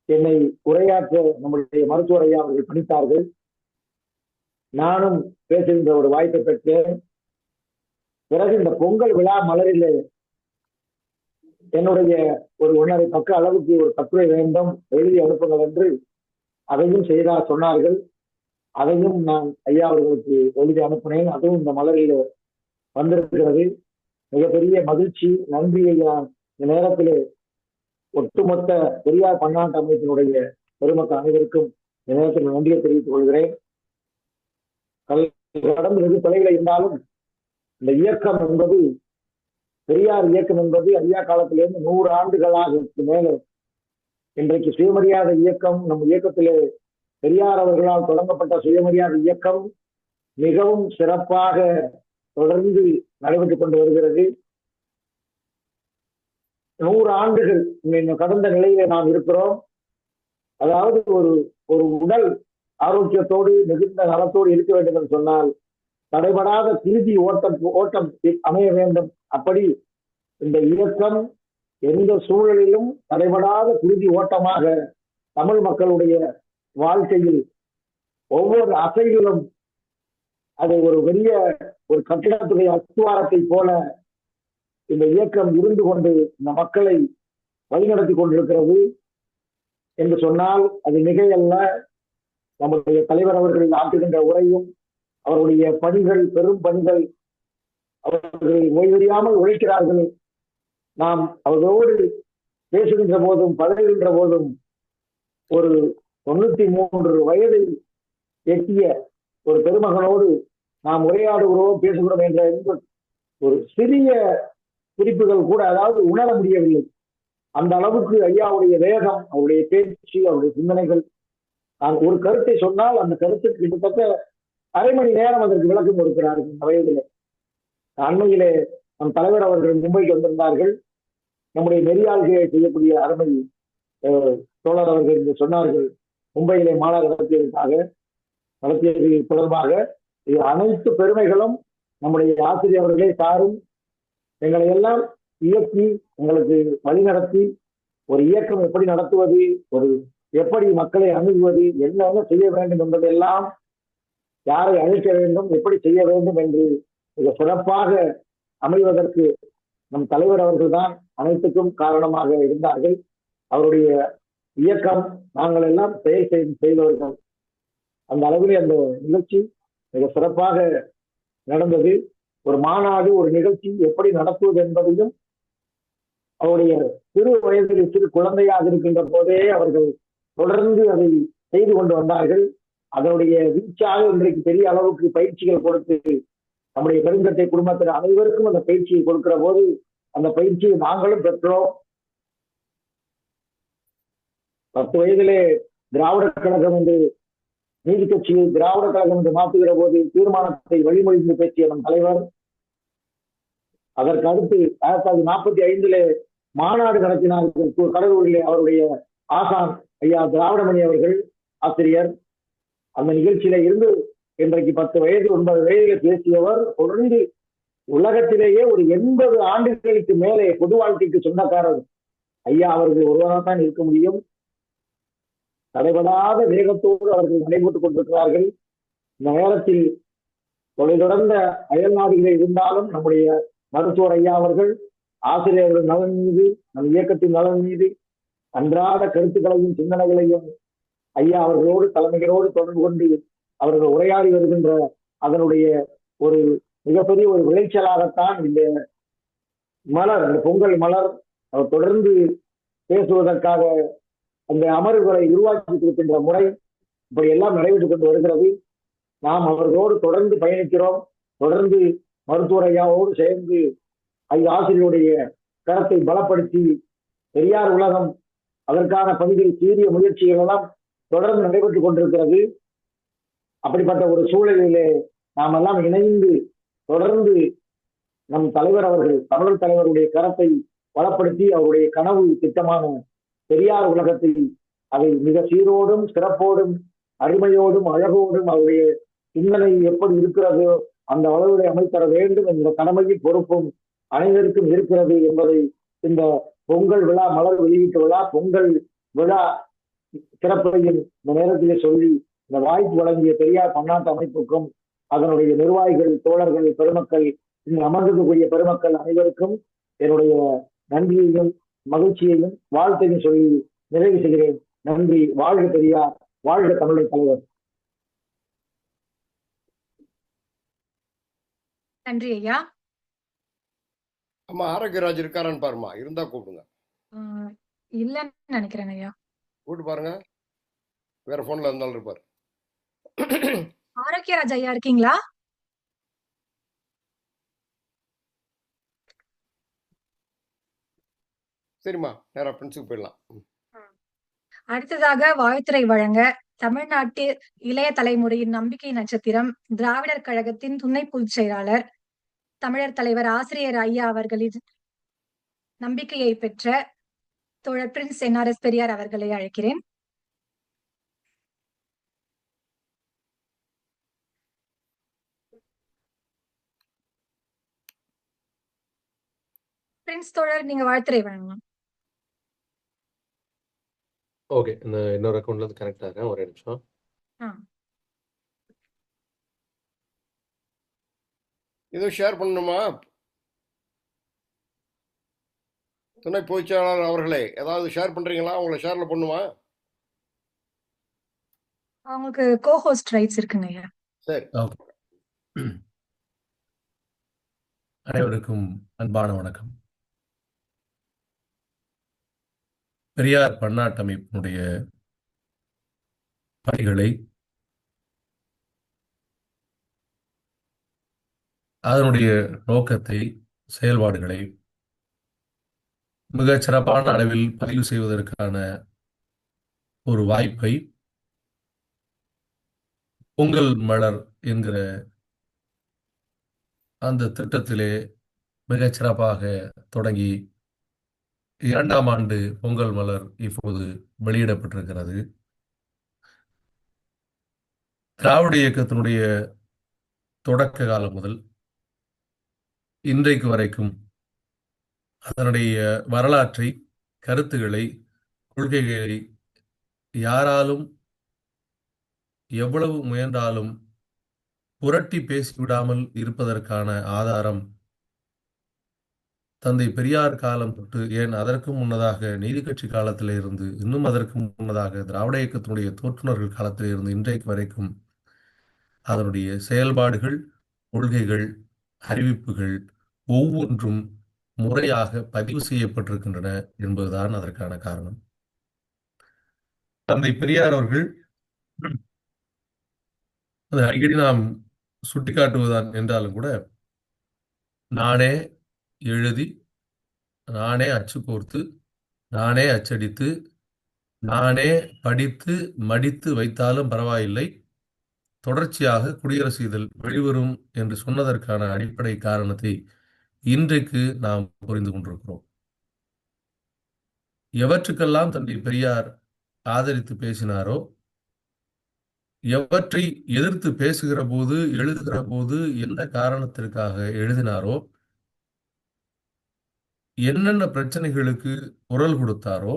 என்னை உரையாற்ற நம்முடைய மருத்துவர் ஐயா அவர்கள் பணித்தார்கள். நானும் பேசுகின்ற ஒரு வாய்ப்பை பெற்றேன். பிறகு இந்த பொங்கல் விழா மலரில் என்னுடைய ஒரு 1.5 பக்க அளவுக்கு ஒரு கட்டுரை வேண்டும் எழுதி அனுப்புங்கள் என்று அதையும் செய்தார் சொன்னார்கள். அதையும் நான் ஐயா அவர்களுக்கு எழுதி அனுப்பினேன். அதுவும் இந்த மலரில் வந்திருக்கிறது. மிகப்பெரிய மகிழ்ச்சி, நன்றியை நான் இந்த நேரத்திலே ஒட்டுமொத்த பெரியார் பன்னாட்டு அமைப்பினுடைய பெருமக்கள் அனைவருக்கும் இந்த நேரத்தில் நன்றியை தெரிவித்துக் கொள்கிறேன். கடந்து வெகு தொலைவில் இருந்தாலும் இந்த இயக்கம் என்பது பெரியார் இயக்கம் என்பது ஐயா காலத்திலிருந்து 100 ஆண்டுகளாக மேலே இன்றைக்கு சுயமரியாதை இயக்கம் நம் இயக்கத்திலே பெரியார் அவர்களால் தொடங்கப்பட்ட சுயமரியாதை இயக்கம் மிகவும் சிறப்பாக தொடர்ந்து நடைபெற்றுக் கொண்டு வருகிறது. 100 ஆண்டுகள் கடந்த நிலையிலே நாம் இருக்கிறோம். அதாவது ஒரு உடல் ஆரோக்கியத்தோடு மிகுந்த நலத்தோடு இருக்க வேண்டும் என்று சொன்னால் தடைபடாத திருதி ஓட்டம் அமைய வேண்டும். அப்படி இந்த இயக்கம் எந்த சூழலிலும் தடைபடாத குருதி ஓட்டமாக தமிழ் மக்களுடைய வாழ்க்கையில் ஒவ்வொரு அசைவிலும் அது ஒரு பெரிய ஒரு கட்டிடத்துடைய அஸ்துவாரத்தை போல இந்த இயக்கம் இருந்து கொண்டு இந்த மக்களை வழிநடத்தி கொண்டிருக்கிறது என்று சொன்னால் அது மிகையல்ல. நம்முடைய தலைவர் அவர்கள் ஆற்றுகின்ற உரையும் அவருடைய பணிகள் பெரும் பணிகள், அவர்கள் ஓய்வறியாமல் உழைக்கிறார்கள். நாம் அவர்களோடு பேசுகின்ற போதும் பழகுகின்ற போதும் ஒரு 93 வயதை எட்டிய ஒரு பெருமகனோடு நாம் உரையாடுகிறோம் பேசுகிறோம் என்ற ஒரு சிறிய குறிப்புகள் கூட அதாவது உணர முடியவில்லை. அந்த அளவுக்கு ஐயாவுடைய வேகம், அவருடைய பேச்சு, அவருடைய சிந்தனைகள். நான் ஒரு கருத்தை சொன்னால் அந்த கருத்துக்கு கிட்டத்தட்ட அரை மணி நேரம் அதற்கு விளக்கம் கொடுக்கிறார்கள். இந்த வயதிலே அண்மையிலே நம் தலைவர் அவர்கள் மும்பைக்கு வந்திருந்தார்கள். நம்முடைய நெறியாள்களை செய்யக்கூடிய அருமை தோழர் அவர்கள் என்று சொன்னார்கள். மும்பையிலே மாநாடு நடத்தியது தொடர்பாக இது அனைத்து பெருமைகளும் நம்முடைய ஆசிரியர் அவர்களே சாரும் எங்களை எல்லாம் இயக்கி எங்களுக்கு வழிநடத்தி ஒரு இயக்கம் எப்படி நடத்துவது, ஒரு எப்படி மக்களை அணுகுவது, என்னென்ன செய்ய வேண்டும் என்பதெல்லாம், யாரை அழைக்க வேண்டும், எப்படி செய்ய வேண்டும் என்று மிக சிறப்பாக அமைவதற்கு நம் தலைவர் அவர்கள் தான் அனைத்துக்கும் காரணமாக இருந்தார்கள். அவருடைய இயக்கம் நாங்கள் எல்லாம் செயல் செய்தவர்கள். அந்த அளவில் அந்த நிகழ்ச்சி மிக சிறப்பாக நடந்தது. ஒரு மாநாடு, ஒரு நிகழ்ச்சி எப்படி நடத்துவது என்பதையும் அவருடைய சிறு வயதில் சிறு குழந்தையாக இருக்கின்ற போதே அவர்கள் தொடர்ந்து அதை செய்து கொண்டு வந்தார்கள். அதனுடைய வீச்சாக இன்றைக்கு பெரிய அளவுக்கு பயிற்சிகள் கொடுத்து நம்முடைய பெருங்கட்டை குடும்பத்தில் அனைவருக்கும் அந்த பயிற்சியை கொடுக்கிற போது அந்த பயிற்சியை நாங்களும் பெற்றோம். 10 வயதிலே திராவிட கழகம் என்று நீதி கட்சியை திராவிட கழகம் என்று மாற்றுகிற போது தீர்மானத்தை வழிமொழிந்து பேசிய நம் தலைவர். அதற்கு அடுத்து 1945 மாநாடு நடத்தினார்கள் கடலூரிலே. அவருடைய ஆசான் ஐயா திராவிடமணி அவர்கள் ஆசிரியர் அந்த நிகழ்ச்சியில இருந்து இன்றைக்கு 10 வயது 9 வயதில் பேசியவர் தொடர்ந்து உலகத்திலேயே ஒரு 80 ஆண்டுகளுக்கு மேலே பொது வாழ்க்கைக்கு சொந்தக்காரர் ஐயா அவர்கள் ஒருவராகத்தான் இருக்க முடியும். தடைபடாத வேகத்தோடு அவர்கள் நடைபெற்றுக் கொண்டிருக்கிறார்கள். இந்த நேரத்தில் தொலைதொடர்ந்த அயல் நாடுகளில் இருந்தாலும் நம்முடைய மருத்துவர் ஐயா அவர்கள் ஆசிரியர்கள் நலன் மீது, நம் இயக்கத்தின் நலன் மீது அன்றாட கருத்துக்களையும் சிந்தனைகளையும் ஐயா அவர்களோடு தலைமைகளோடு தொடர்பு கொண்டு அவர்கள் உரையாடி வருகின்ற அதனுடைய ஒரு மிகப்பெரிய ஒரு விளைச்சலாகத்தான் இந்த மலர், இந்த பொங்கல் மலர் அவர் தொடர்ந்து பேசுவதற்காக அந்த அமர்வுகளை உருவாக்கி இருக்கின்ற முறை இப்படி எல்லாம் நடைபெற்றுக் கொண்டு வருகிறது. நாம் அவர்களோடு தொடர்ந்து பயணிக்கிறோம். தொடர்ந்து மருத்துவர் ஐயாவோடு சேர்ந்து ஐயா ஆசிரியருடைய கருத்தை பலப்படுத்தி பெரியார் உலகம் அதற்கான பகுதியில் சீரிய முயற்சிகள் எல்லாம் தொடர்ந்து நடைபெற்றுக் கொண்டிருக்கிறது. அப்படிப்பட்ட ஒரு சூழலிலே நாம் எல்லாம் இணைந்து தொடர்ந்து நம் தலைவர் அவர்கள், தமிழர் தலைவருடைய கரத்தை பலப்படுத்தி அவருடைய கனவு திட்டமான பெரியார் உலகத்தை அதை மிக சீரோடும் சிறப்போடும் அருமையோடும் அழகோடும் அவருடைய சிந்தனை எப்படி இருக்கிறதோ அந்த அளவுகளை அமைத்தர வேண்டும் என்ற கடமையும் பொறுப்பும் அனைவருக்கும் இருக்கிறது என்பதை இந்த பொங்கல் விழா, மலர் வெளியீட்டு விழா, பொங்கல் விழா சிறப்பையும் இந்த நேரத்திலே சொல்லி இந்த வாய்ப்பு வழங்கிய பெரியார் பன்னாட்டு அமைப்புக்கும் அதனுடைய நிர்வாகிகள், தோழர்கள், பெருமக்கள், இங்கு அமர்ந்திருக்கக்கூடிய பெருமக்கள் அனைவருக்கும் என்னுடைய நன்றியையும் மகிழ்ச்சியையும் வாழ்த்தையும் சொல்லி நிறைவு செய்கிறேன். நன்றி. வாழ்க பெரியார், வாழ்க தமிழர் தலைவர். நன்றி ஐயா. அம்மா ஆரோக்கியராஜ் இருக்காரான்னு பாருமா, இருந்தா கூப்பிடுங்க. இல்லன்னு நினைக்கிறேன் ஐயா. கூப்பிட்டு பாருங்க, வேற போன்ல இருந்தாலும் இருப்பார். ஆரோக்கியராஜ் ஐயா இருக்கீங்களா? சரிம்மா, நேரா பிரின்ஸுக்கு போயிடலாம். அடுத்ததாக வாழ்த்துரை வழங்க தமிழ்நாட்டு இளைய தலைமுறையின் நம்பிக்கை நட்சத்திரம், திராவிடர் கழகத்தின் துணை பொதுச் செயலாளர், தமிழர் தலைவர் ஆசிரியர் ஐயா அவர்களின் நம்பிக்கையை பெற்ற தோழர் பிரின்ஸ் NRS பெரியார் அவர்களை அழைக்கிறேன். பிரின்ஸ் தோழர், நீங்க வாழ்த்துரை வழங்கலாம். ஓகே, இன்னொரு அக்கௌண்ட்ல இருந்து கனெக்ட் ஆகிறேன், ஒரே நிமிஷம். எதுவும் ஷேர் பண்ணணுமா? துணை பொதுச்செயலாளர் அவர்களே, ஏதாவது ஷேர் பண்றீங்களா? உங்களை ஷேர்ல பண்ணுமா? அவங்களுக்கு கோஹோஸ்ட் ரைட்ஸ் இருக்குங்க ஐயா. சரி. அனைவருக்கும் அன்பான வணக்கம். பெரியார் பன்னாட்டு அமைப்பினுடைய பணிகளை, அதனுடைய நோக்கத்தை, செயல்பாடுகளை மிகச் சிறப்பான அளவில் பதிவு செய்வதற்கான ஒரு வாய்ப்பை பொங்கல் மலர் என்கிற அந்த திட்டத்திலே மிகச் சிறப்பாக தொடங்கி 2ஆம் ஆண்டு பொங்கல் மலர் இப்போது வெளியிடப்பட்டிருக்கிறது. திராவிட இயக்கத்தினுடைய தொடக்க காலம் முதல் இன்றைக்கு வரைக்கும் அதனுடைய வரலாற்றை, கருத்துக்களை, கொள்கைகளை யாராலும் எவ்வளவு முயன்றாலும் புரட்டி பேசிவிடாமல் இருப்பதற்கான ஆதாரம் தந்தை பெரியார் காலம் தொட்டு, ஏன் அதற்கு முன்னதாக நீதி கட்சி காலத்திலே இருந்து, இன்னும் அதற்கு முன்னதாக திராவிட இயக்கத்தினுடைய தோற்றுநர்கள் காலத்திலே இருந்து இன்றைக்கு வரைக்கும் அதனுடைய செயல்பாடுகள், கொள்கைகள், அறிவிப்புகள் ஒவ்வொன்றும் முறையாக பதிவு செய்யப்பட்டிருக்கின்றன என்பதுதான் அதற்கான காரணம். தந்தை பெரியார் அவர்கள் அதை அடிக்கடி நாம் சுட்டிக்காட்டுவதுதான் என்றாலும் கூட, நானே எழுதி, நானே அச்சு கோர்த்து, நானே அச்சடித்து, நானே படித்து மடித்து வைத்தாலும் பரவாயில்லை, தொடர்ச்சியாக குடியரசு இதழ் வெளிவரும் என்று சொன்னதற்கான அடிப்படை காரணத்தை இன்றைக்கு நாம் புரிந்து கொண்டிருக்கிறோம். எவற்றுக்கெல்லாம் தந்தை பெரியார் ஆதரித்து பேசினாரோ, எவற்றை எதிர்த்து பேசுகிற போது, எழுதுகிற போது எந்த காரணத்திற்காக எழுதினாரோ, என்னென்ன பிரச்சனைகளுக்கு குரல் கொடுத்தாரோ,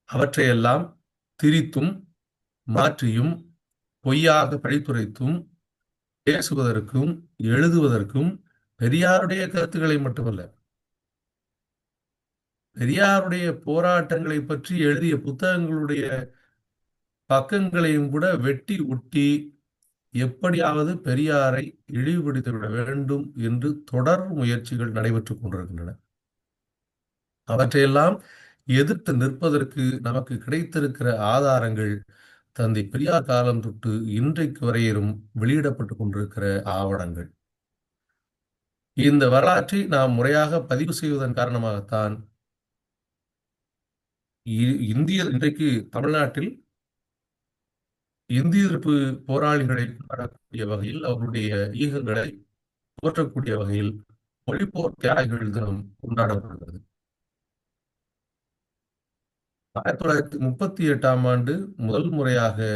அவற்றையெல்லாம் திரித்தும், மாற்றியும், பொய்யாக பழித்துரைத்தும், பேசுவதற்கும், எழுதுவதற்கும் பெரியாருடைய கருத்துக்களை மட்டுமல்ல, பெரியாருடைய போராட்டங்களை பற்றி எழுதிய புத்தகங்களுடைய பக்கங்களையும் கூட வெட்டி ஒட்டி எப்படியாவது பெரியாரை இழிவுபடுத்தி விட வேண்டும் என்று தொடர் முயற்சிகள் நடைபெற்றுக் கொண்டிருக்கின்றன. அவற்றையெல்லாம் எதிர்த்து நிற்பதற்கு நமக்கு கிடைத்திருக்கிற ஆதாரங்கள் தந்தை பெரியார் காலம் தொட்டு இன்றைக்கு வரையிலும் வெளியிடப்பட்டுக் கொண்டிருக்கிற ஆவணங்கள். இந்த வரலாற்றை நாம் முறையாக பதிவு செய்வதன் காரணமாகத்தான் இந்திய இன்றைக்கு தமிழ்நாட்டில் இந்திய எதிர்ப்பு போராளிகளை கொண்டாடக்கூடிய வகையில், அவர்களுடைய ஈகங்களை போற்றக்கூடிய வகையில் மொழிப்போர் தியாகிகள் தினம் கொண்டாடப்படுகிறது. 1938ஆம் ஆண்டு முதல் முறையாக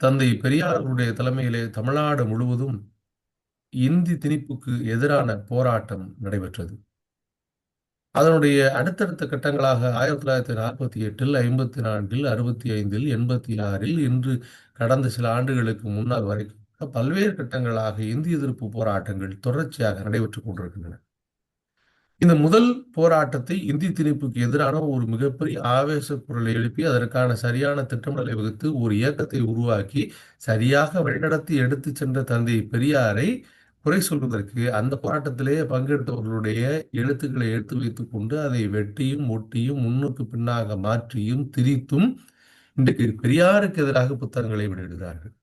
தந்தை பெரியாருடைய தலைமையிலே தமிழ்நாடு முழுவதும் இந்தி திணிப்புக்கு எதிரான போராட்டம் நடைபெற்றது. அதனுடைய அடுத்தடுத்த கட்டங்களாக 1948, 54, 65, 86, இன்று கடந்த சில ஆண்டுகளுக்கு முன்னால் வரைக்கும் பல்வேறு கட்டங்களாக இந்திய எதிர்ப்பு போராட்டங்கள் தொடர்ச்சியாக நடைபெற்றுக் கொண்டிருக்கின்றன. இந்த முதல் போராட்டத்தை இந்தி திணிப்புக்கு எதிரான ஒரு மிகப்பெரிய ஆவேச குரலை எழுப்பி அதற்கான சரியான திட்டமிடலை வகுத்து ஒரு இயக்கத்தை உருவாக்கி சரியாக வழிநடத்தி எடுத்து சென்ற தந்தை பெரியாரை குறை சொல்வதற்கு அந்த போராட்டத்திலே பங்கெடுத்தவர்களுடைய எழுத்துக்களை எடுத்து வைத்துக் கொண்டு அதை வெட்டியும் ஒட்டியும் முன்னுக்கு பின்னாக மாற்றியும் திரித்தும் இன்றைக்கு பெரியாருக்கு எதிராக புத்தகங்களை வெளியிடுகிறார்கள்.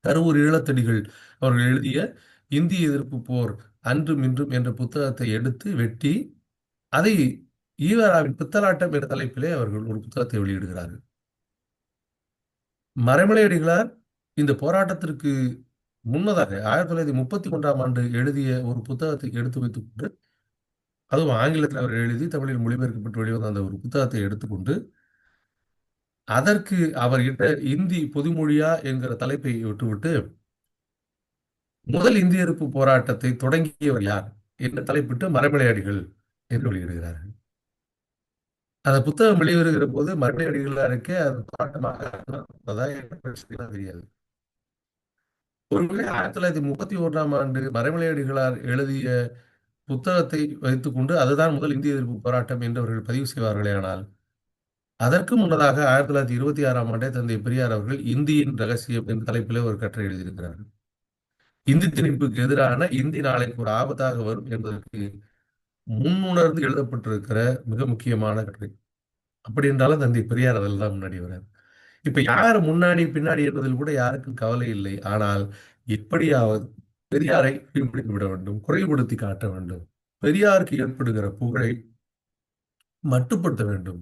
கருவூர் ஈழத்தடிகள் அவர்கள் எழுதிய இந்திய எதிர்ப்பு போர் அன்றும் இன்றும் என்ற புத்தகத்தை எடுத்து வெட்டி அதை ஈவராவின் பித்தலாட்டம் என்ற தலைப்பிலே அவர்கள் ஒரு புத்தகத்தை வெளியிடுகிறார்கள். மறைமலை அடிகளார் இந்த போராட்டத்திற்கு முன்னதாக 1931ஆம் ஆண்டு எழுதிய ஒரு புத்தகத்தை எடுத்து வைத்துக் கொண்டு, அதுவும் ஆங்கிலத்தில் அவர் எழுதி தமிழில் மொழிபெயர்க்கப்பட்டு வெளிவந்த அந்த ஒரு புத்தகத்தை எடுத்துக்கொண்டு அதற்கு அவர் இட்ட இந்தி பொதுமொழியா என்கிற தலைப்பை விட்டுவிட்டு முதல் இந்திய எதிர்ப்பு போராட்டத்தை தொடங்கியவர் யார் என்ற தலைப்பிட்டு மறைமலை அடிகள் என்று வெளியிடுகிறார்கள். அந்த புத்தகம் வெளிவருகிற போது மறைமலை அடிகளாருக்கே அது போராட்டமாக தெரியாது. ஒருவேளை 1931ஆம் ஆண்டு மறைமலை அடிகளார் எழுதிய புத்தகத்தை வைத்துக்கொண்டு அதுதான் முதல் இந்திய எதிர்ப்பு போராட்டம் என்று அவர்கள் பதிவு செய்வார்களே, ஆனால் அதற்கு முன்னதாக 1926ஆம் ஆண்டே தந்தை பெரியார் அவர்கள் இந்தியின் ரகசியம் என்ற தலைப்பிலே ஒரு கட்டுரை எழுதியிருக்கிறார்கள். இந்தி திணிப்புக்கு எதிரான இந்தி நாளைக்கு ஒரு ஆபத்தாக வரும் என்பதற்கு முன்னுணர்ந்து எழுதப்பட்டிருக்கிற மிக முக்கியமான கட்டுரை. அப்படி என்றாலும் தந்தை பெரியார் அதில் தான் முன்னாடி வரார். இப்ப யார் முன்னாடி பின்னாடி என்பதில் கூட யாருக்கும் கவலை இல்லை. ஆனால் எப்படியாவது பெரியாரை பின்பற்றி விட வேண்டும், குறைவுபடுத்தி காட்ட வேண்டும், பெரியாருக்கு ஏற்படுகிற புகழை மட்டுப்படுத்த வேண்டும்.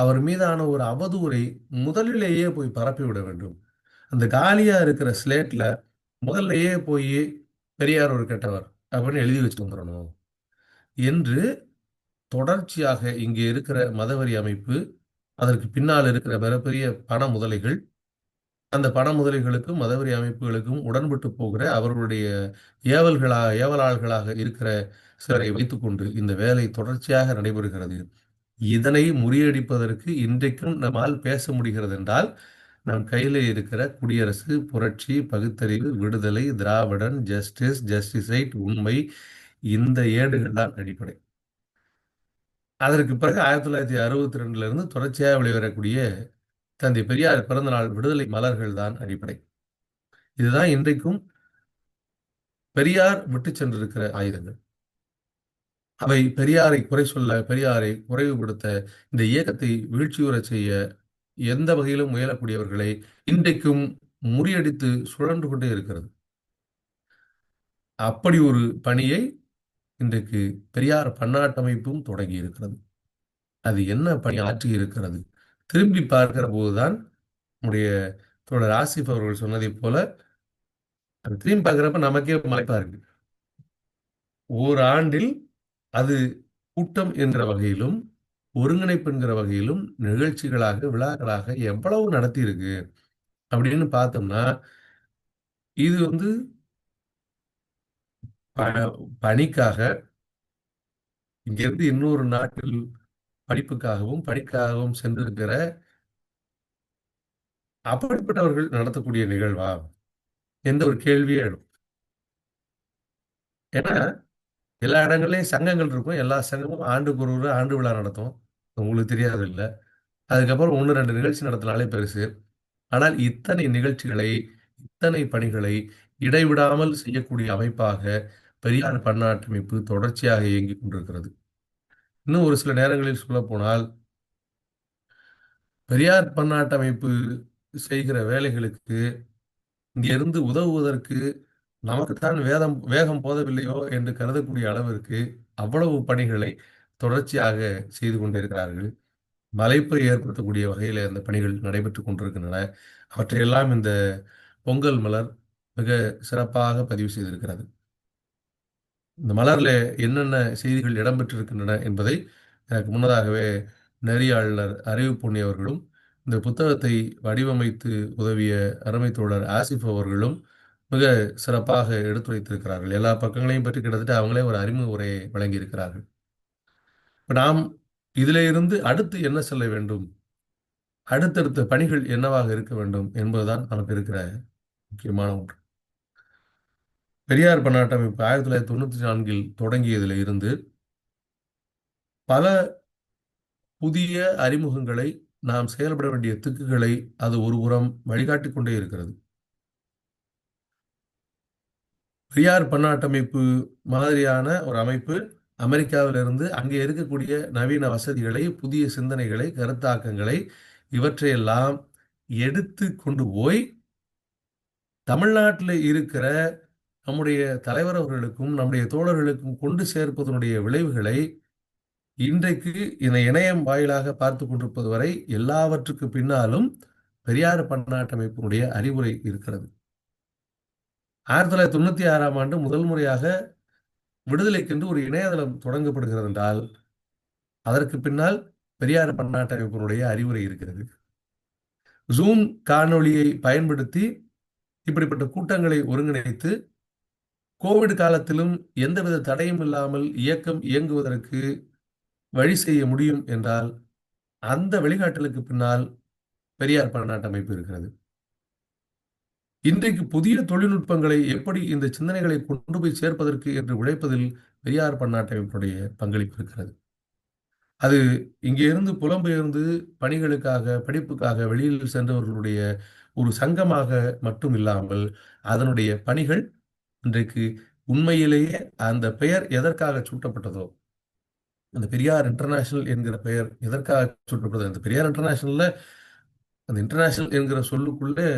அவர் மீதான ஒரு அவதூறை முதலிலேயே போய் பரப்பிவிட வேண்டும். அந்த காலியா இருக்கிற ஸ்லேட்ல முதல்லயே போய் பெரியார் ஒரு கெட்டவர் அப்படின்னு எழுதி வச்சு வந்துடணும் என்று தொடர்ச்சியாக இங்கே இருக்கிற மதவெறி அமைப்பு, அதற்கு பின்னால் இருக்கிற மிகப்பெரிய பண முதலைகள், அந்த பண முதலைகளுக்கும் மதவெறி அமைப்புகளுக்கும் உடன்பட்டு போகிற அவர்களுடைய ஏவலாள்களாக இருக்கிற சிலரை வைத்துக்கொண்டு இந்த வேலை தொடர்ச்சியாக நடைபெறுகிறது. இதனை முறியடிப்பதற்கு இன்றைக்கும் நம்மால் பேச முடிகிறது என்றால் நம் கையில் இருக்கிற குடியரசு, புரட்சி, பகுத்தறிவு, விடுதலை, திராவிடன், ஜஸ்டிஸ் ரைட், உண்மை, இந்த ஏடுகள் தான் அடிப்படை. அதற்கு பிறகு 1962 இருந்து தொடர்ச்சியாக வெளிவரக்கூடிய தந்தை பெரியார் பிறந்தநாள் விடுதலை மலர்கள் தான் அடிப்படை. இதுதான் இன்றைக்கும் பெரியார் விட்டு சென்றிருக்கிற ஆயுதங்கள். அவை பெரியாரை குறை சொல்ல, பெரியாரை குறைவுபடுத்த, இந்த இயக்கத்தை வீழ்ச்சியுற செய்ய எந்த வகையிலும் முயலக்கூடியவர்களை இன்றைக்கும் முறியடித்து சுழன்று கொண்டே இருக்கிறது. அப்படி ஒரு பணியை இன்றைக்கு பெரியார் பன்னாட்டு அமைப்பும் தொடங்கி இருக்கிறது. அது என்ன பணி ஆற்றி இருக்கிறது திரும்பி பார்க்கிற போதுதான் நம்முடைய தோழர் ஆசிப் அவர்கள் சொன்னதை போல அது திரும்பி பார்க்கிறப்ப நமக்கே மலைப்பா இருக்கு. ஓராண்டில் அது கூட்டம் என்கிற வகையிலும் ஒருங்கிணைப்பு என்கிற வகையிலும் நிகழ்ச்சிகளாக விழாக்களாக எவ்வளவு நடத்தி இருக்கு அப்படின்னு பார்த்தோம்னா இது வந்து பணிக்காக இங்கிருந்து இன்னொரு நாட்டில் படிப்புக்காகவும் பணிக்காகவும் சென்றிருக்கிற அப்படிப்பட்டவர்கள் நடத்தக்கூடிய நிகழ்வா எந்த ஒரு கேள்வியே எழும். ஏன்னா எல்லா இடங்கள்லயும் சங்கங்கள் இருக்கும். எல்லா சங்கமும் ஆண்டுக்கு ஒரு ஆண்டு விழா நடத்தும். உங்களுக்கு தெரியாது இல்லை. அதுக்கப்புறம் 1-2 நிகழ்ச்சி நடத்தினாலே பெருசு. ஆனால் இத்தனை நிகழ்ச்சிகளை இத்தனை பணிகளை இடைவிடாமல் செய்யக்கூடிய அமைப்பாக பெரியார் பன்னாட்டு அமைப்பு தொடர்ச்சியாக இயங்கிக் கொண்டிருக்கிறது. இன்னும் ஒரு சில நேரங்களில் சொல்ல போனால் பெரியார் பன்னாட்டு அமைப்பு செய்கிற வேலைகளுக்கு இங்கிருந்து உதவுவதற்கு நமக்குத்தான் வேகம் போதவில்லையோ என்று கருதக்கூடிய அளவிற்கு அவ்வளவு பணிகளை தொடர்ச்சியாக செய்து கொண்டிருக்கிறார்கள். மலைப்பை ஏற்படுத்தக்கூடிய வகையில் அந்த பணிகள் நடைபெற்றுக் கொண்டிருக்கின்றன. அவற்றையெல்லாம் இந்த பொங்கல் மலர் மிக சிறப்பாக பதிவு செய்திருக்கிறது. இந்த மலர்ல என்னென்ன செய்திகள் இடம்பெற்றிருக்கின்றன என்பதை எனக்கு முன்னதாகவே நெறியாளர் அறிவு பொன்னி அவர்களும் இந்த புத்தகத்தை வடிவமைத்து உதவிய அருமை தோழர் ஆசிஃப் அவர்களும் மிக சிறப்பாக எடுத்துரைத்திருக்கிறார்கள். எல்லா பக்கங்களையும் பற்றி கிட்டத்தட்ட அவங்களே ஒரு அறிமுக உரையை வழங்கியிருக்கிறார்கள். இப்ப நாம் இதிலே இருந்து அடுத்து என்ன செல்ல வேண்டும், அடுத்தடுத்த பணிகள் என்னவாக இருக்க வேண்டும் என்பதுதான் நமக்கு இருக்கிற முக்கியமான ஒன்று. பெரியார் பன்னாட்டு அமைப்பு 1994 தொடங்கியதில் இருந்து பல புதிய அறிமுகங்களை நாம் செயல்பட வேண்டிய திக்குகளை அது ஒருபுறம் வழிகாட்டிக் கொண்டே இருக்கிறது. பெரியார் பன்னாட்டு அமைப்பு மாதிரியான ஒரு அமைப்பு அமெரிக்காவிலிருந்து அங்கே இருக்கக்கூடிய நவீன வசதிகளை, புதிய சிந்தனைகளை, கருத்தாக்கங்களை இவற்றையெல்லாம் எடுத்து கொண்டு போய் தமிழ்நாட்டில் இருக்கிற நம்முடைய தலைவர் அவர்களுக்கும் நம்முடைய தோழர்களுக்கும் கொண்டு சேர்ப்பதனுடைய விளைவுகளை இன்றைக்கு இந்த இணையம் வாயிலாக பார்த்து கொண்டிருப்பது வரை எல்லாவற்றுக்கு பின்னாலும் பெரியார் பன்னாட்டு அமைப்பினுடைய அறிவுரை இருக்கிறது. 1996ஆம் ஆண்டு முதல் முறையாக விடுதலைக்கென்று ஒரு இணையதளம் தொடங்கப்படுகிறது என்றால் அதற்கு பின்னால் பெரியார் பன்னாட்டு அமைப்பினுடைய அறிவுரை இருக்கிறது. ஜூம் காணொளியை பயன்படுத்தி இப்படிப்பட்ட கூட்டங்களை ஒருங்கிணைத்து கோவிட் காலத்திலும் எந்தவித தடையும் இல்லாமல் இயக்கம் இயங்குவதற்கு வழி செய்ய முடியும் என்றால் அந்த வழிகாட்டலுக்கு பின்னால் பெரியார் பன்னாட்டு அமைப்பு இருக்கிறது. இன்றைக்கு புதிய தொழில்நுட்பங்களை எப்படி இந்த சிந்தனைகளை கொண்டு போய் சேர்ப்பதற்கு என்று உழைப்பதில் பெரியார் பன்னாட்டு அமைப்புடைய பங்களிப்பு இருக்கிறது. அது இங்கே இருந்து புலம்பெயர்ந்து பணிகளுக்காக படிப்புக்காக வெளியில் சென்றவர்களுடைய ஒரு சங்கமாக மட்டும் இல்லாமல் அதனுடைய பணிகள் இன்றைக்கு உண்மையிலேயே அந்த பெயர் எதற்காக சூட்டப்பட்டதோ, அந்த பெரியார் இன்டர்நேஷனல் என்கிற பெயர் எதற்காக சூட்டப்பட்டது, அந்த பெரியார் இன்டர்நேஷனல்ல அந்த இன்டர்நேஷனல் என்கிற சொல்லுக்குள்ளே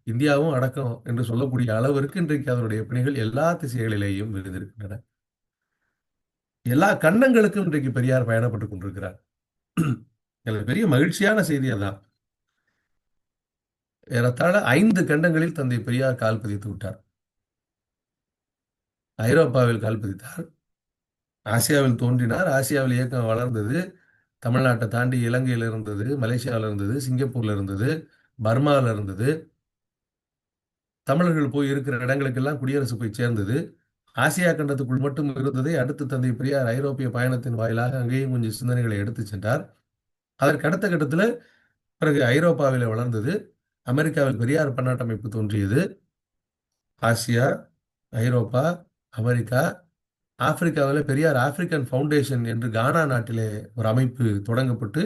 இந்தியாவும் அடக்கம் என்று சொல்லக்கூடிய அளவிற்கு இன்றைக்கு அதனுடைய பணிகள் எல்லா திசைகளிலேயும் விருந்திருக்கின்றன. எல்லா கண்டங்களுக்கும் இன்றைக்கு பெரியார் பயணப்பட்டுக் கொண்டிருக்கிறார். எனக்கு பெரிய மகிழ்ச்சியான செய்தி அதான். ஏறத்தாழ 5 கண்டங்களில் தந்தை பெரியார் கால் பதித்து விட்டார். ஐரோப்பாவில் கால் பதித்தார், ஆசியாவில் தோன்றினார், ஆசியாவில் இயக்கம் வளர்ந்தது, தமிழ்நாட்டை தாண்டி இலங்கையில் இருந்தது, மலேசியாவில் இருந்தது, சிங்கப்பூர்ல இருந்தது, பர்மாவில் இருந்தது, தமிழர்கள் போய் இருக்கிற இடங்களுக்கெல்லாம் குடியரசு போய் சேர்ந்தது. ஆசியா கண்டத்துக்குள் மட்டும் இருந்ததை அடுத்து தந்தை பெரியார் ஐரோப்பிய பயணத்தின் வாயிலாக அங்கேயும் கொஞ்சம் சிந்தனைகளை எடுத்து சென்றார். அதற்கு அடுத்த கட்டத்தில் பிறகு ஐரோப்பாவில் வளர்ந்தது, அமெரிக்காவில் பெரியார் பன்னாட்டு அமைப்பு தோன்றியது, ஆசியா, ஐரோப்பா, அமெரிக்கா, ஆப்பிரிக்காவில் பெரியார் ஆப்பிரிக்கன் ஃபவுண்டேஷன் என்று கானா நாட்டிலே ஒரு அமைப்பு தொடங்கப்பட்டு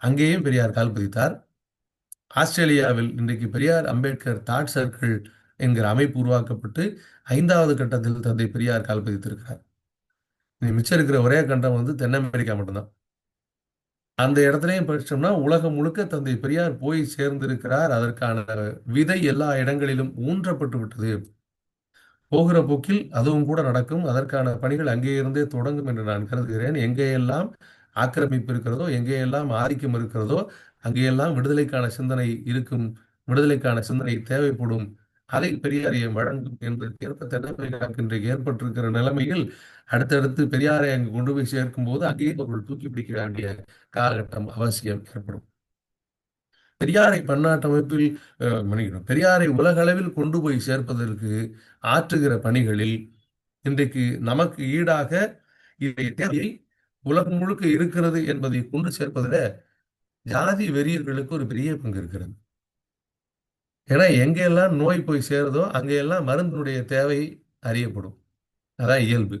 அங்கேயும் பெரியார் கால் பதித்தார். ஆஸ்திரேலியாவில் இன்றைக்கு பெரியார் அம்பேத்கர் தாட் சர்க்கிள் என்கிற அமைப்பு உருவாக்கப்பட்டு 5வது கட்டத்தில் தந்தை பெரியார் கால் பதித்திருக்கிறார். மிச்சம் இருக்கிற ஒரே கண்டம் வந்து தென் அமெரிக்கா மட்டும்தான். அந்த இடத்துலையும் படிச்சோம்னா உலகம் முழுக்க தந்தை பெரியார் போய் சேர்ந்திருக்கிறார். அதற்கான விதை எல்லா இடங்களிலும் ஊன்றப்பட்டு விட்டது. போகிற போக்கில் அதுவும் கூட நடக்கும். அதற்கான பணிகள் அங்கே இருந்தே தொடங்கும் என்று நான் கருதுகிறேன். எங்கேயெல்லாம் ஆக்கிரமிப்பு இருக்கிறதோ, எங்கேயெல்லாம் ஆதிக்கம் இருக்கிறதோ, அங்கேயெல்லாம் விடுதலைக்கான சிந்தனை இருக்கும், விடுதலைக்கான சிந்தனை தேவைப்படும். அதை பெரியாரை வழங்கும் என்பதற்கு ஏற்ப தென்னாப்பிரிக்காவுக்கு இன்றைக்கு ஏற்பட்டிருக்கிற நிலைமையில் அடுத்தடுத்து பெரியாரை அங்கு கொண்டு போய் சேர்க்கும் போது அங்கேயே அவர்கள் தூக்கி பிடிக்க வேண்டிய காலகட்டம் அவசியம் ஏற்படும். பெரியாரை பன்னாட்டு அமைப்பில் மன்னிக்கணும், பெரியாரை உலக அளவில் கொண்டு போய் சேர்ப்பதற்கு ஆற்றுகிற பணிகளில் இன்றைக்கு நமக்கு ஈடாக இதை தேவை உலகம் முழுக்க இருக்கிறது என்பதை கொண்டு சேர்ப்பதில் ஜாதி வெறியர்களுக்கு ஒரு பெரிய பங்கு இருக்கிறது. ஏன்னா எங்கெல்லாம் நோய் போய் சேருதோ அங்கெல்லாம் மருந்தினுடைய தேவை அறியப்படும். அதான் இயல்பு.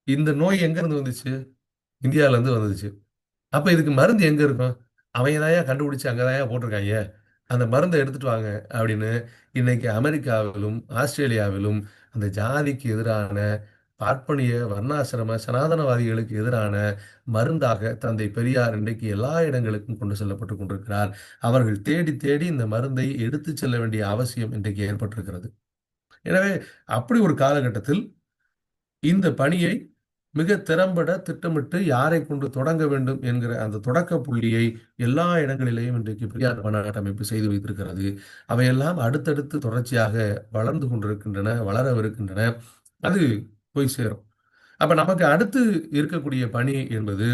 இந்த நோய் எங்க இருந்து வந்துச்சு? இந்தியாவில இருந்து வந்துச்சு. அப்ப இதுக்கு மருந்து எங்க இருக்கும்? அவங்க கண்டுபிடிச்சு அங்கதாயா போட்டிருக்காங்க, அந்த மருந்தை எடுத்துட்டு வாங்க அப்படின்னு இன்னைக்கு அமெரிக்காவிலும் ஆஸ்திரேலியாவிலும் அந்த ஜாதிக்கு எதிரான பார்ப்பனிய வர்ணாசிரம சனாதனவாதிகளுக்கு எதிரான மருந்தாக தந்தை பெரியார் இன்றைக்கு எல்லா இடங்களுக்கும் கொண்டு செல்லப்பட்டு கொண்டிருக்கிறார். அவர்கள் தேடி தேடி இந்த மருந்தை எடுத்து செல்ல வேண்டிய அவசியம் இன்றைக்கு ஏற்பட்டிருக்கிறது. எனவே அப்படி ஒரு காலகட்டத்தில் இந்த பணியை மிக திறம்பட திட்டமிட்டு யாரை கொண்டு தொடங்க வேண்டும் என்கிற அந்த தொடக்க புள்ளியை எல்லா இடங்களிலேயும் இன்றைக்கு பெரியார் பன்னாட்டு அமைப்பு செய்து வைத்திருக்கிறது. அவையெல்லாம் அடுத்தடுத்து தொடர்ச்சியாக வளர்ந்து கொண்டிருக்கின்றன, வளரவிருக்கின்றன. அது போய் சேரும். அப்ப நமக்கு அடுத்து இருக்கக்கூடிய பணி என்பது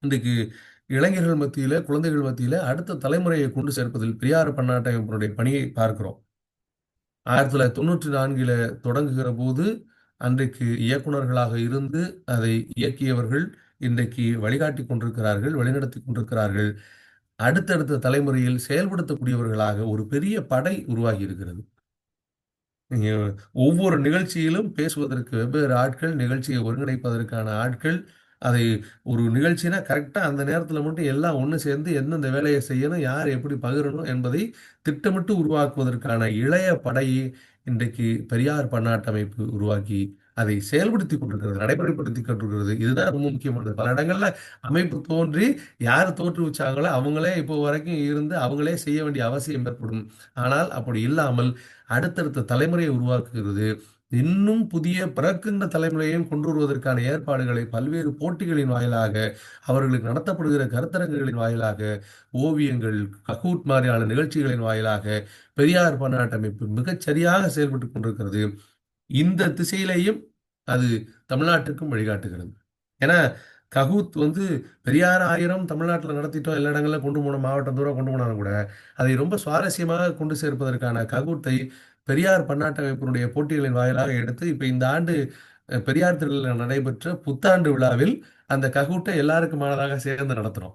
இன்றைக்கு இளைஞர்கள் மத்தியில, குழந்தைகள் மத்தியில அடுத்த தலைமுறையை கொண்டு சேர்ப்பதில் பெரியார் பன்னாட்டு அமைப்பினுடைய பணியை பார்க்கிறோம். 1994 தொடங்குகிற போது அன்றைக்கு இயக்குனர்களாக இருந்து அதை இயக்கியவர்கள் இன்றைக்கு வழிகாட்டி கொண்டிருக்கிறார்கள், வழிநடத்தி கொண்டிருக்கிறார்கள். அடுத்தடுத்த தலைமுறையில் செயல்படுத்தக்கூடியவர்களாக ஒரு பெரிய படை உருவாகி இருக்கிறது. நீங்க ஒவ்வொரு நிகழ்ச்சியிலும் பேசுவதற்கு வெவ்வேறு ஆட்கள், நிகழ்ச்சியை ஒருங்கிணைப்பதற்கான ஆட்கள், அதை ஒரு நிகழ்ச்சினா கரெக்டா அந்த நேரத்துல மட்டும் எல்லாம் ஒண்ணு சேர்ந்து எந்தெந்த வேலையை செய்யணும், யார் எப்படி பகிரணும் என்பதை திட்டமிட்டு உருவாக்குவதற்கான இளைய படையை இன்றைக்கு பெரியார் பன்னாட்டு அமைப்பு உருவாக்கி அதை செயல்படுத்தி கொண்டிருக்கிறது, நடைமுறைப்படுத்தி கொண்டிருக்கிறது. இதுதான் ரொம்ப முக்கியமானது. பல இடங்கள்ல அமைப்பு தோன்றி யார் தோற்றுவிச்சாங்களோ அவங்களே இப்போ வரைக்கும் இருந்து அவங்களே செய்ய வேண்டிய அவசியம் ஏற்படும். ஆனால் அப்படி இல்லாமல் அடுத்தடுத்த தலைமுறையை உருவாக்குகிறது. இன்னும் புதிய பிறக்கின்ற தலைமுறையையும் கொண்டு வருவதற்கான ஏற்பாடுகளை பல்வேறு போட்டிகளின் வாயிலாக, அவர்களுக்கு நடத்தப்படுகிற கருத்தரங்குகளின் வாயிலாக, ஓவியங்கள், கஹூட் மாதிரியான நிகழ்ச்சிகளின் வாயிலாக பெரியார் பன்னாட்டு அமைப்பு மிகச் சரியாக செயல்பட்டு கொண்டிருக்கிறது. இந்த திசையிலேயும் அது தமிழ்நாட்டுக்கும் வழிகாட்டுகிறது. ஏன்னா கஹூத் பெரியார் 1000 தமிழ்நாட்டில் நடத்திட்டோம், எல்லா இடங்களிலும் கொண்டு போனோம், மாவட்டம் தூரம் கொண்டு போனாலும் கூட அதை ரொம்ப சுவாரஸ்யமாக கொண்டு சேர்ப்பதற்கான கஹூத்தை பெரியார் பன்னாட்டு அமைப்பினுடைய போட்டிகளின் வாயிலாக எடுத்து இப்ப இந்த ஆண்டு பெரியார் திடலில் நடைபெற்ற புத்தாண்டு விழாவில் அந்த கஹூட்டை எல்லாருக்குமானதாக சேர்ந்து நடத்துறோம்.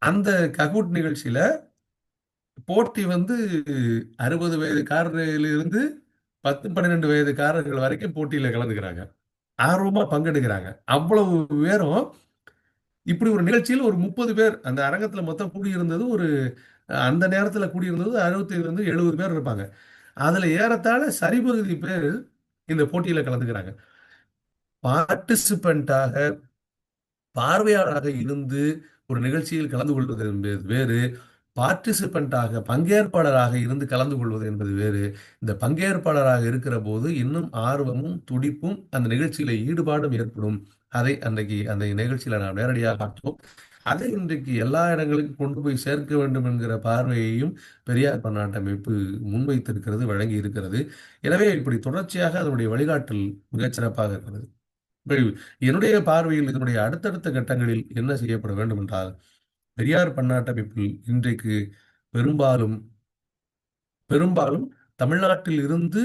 அந்த கஹூட் நிகழ்ச்சியில போட்டி 60 வயதுக்காரரிலிருந்து 10-12 வயதுக்காரர்கள் வரைக்கும் போட்டியில கலந்துக்கிறாங்க, ஆர்வமா பங்கெடுக்கிறாங்க. அவ்வளவு பேரும் இப்படி ஒரு நிகழ்ச்சியில் ஒரு 30 பேர் அந்த அரங்கத்துல மொத்தம் கூடியிருந்தது, அந்த நேரத்துல கூடியிருந்தது 65-70 பேர் இருப்பாங்க. அதுல ஏறத்தாழ சரிபகுதி பேர் இந்த போட்டியில கலந்துக்கிறாங்க. பார்ட்டிசிபென்டாக, பார்வையாளராக இருந்து ஒரு நிகழ்ச்சியில் கலந்து கொள்வது என்பது வேறு, பார்ட்டிசிபென்டாக பங்கேற்பாளராக இருந்து கலந்து கொள்வது என்பது வேறு. இந்த பங்கேற்பாளராக இருக்கிற போது இன்னும் ஆர்வமும் துடிப்பும் அந்த நிகழ்ச்சியில ஈடுபாடும் ஏற்படும். அதை அன்றைக்கு அந்த நிகழ்ச்சியில நாம் நேரடியாக பார்த்தோம். அதை இன்றைக்கு எல்லா இடங்களுக்கும் கொண்டு போய் சேர்க்க வேண்டும் என்கிற பார்வையையும் பெரியார் பன்னாட்டு அமைப்பு முன்வைத்திருக்கிறது, வழங்கி இருக்கிறது. எனவே இப்படி தொடர்ச்சியாக அதனுடைய வழிகாட்டல் மிகச்சிறப்பாக இருக்கிறது. என்னுடைய பார்வையில் இதனுடைய அடுத்தடுத்த கட்டங்களில் என்ன செய்யப்பட வேண்டும் என்றால், பெரியார் பன்னாட்டு அமைப்பில் இன்றைக்கு பெரும்பாலும் தமிழ்நாட்டில் இருந்து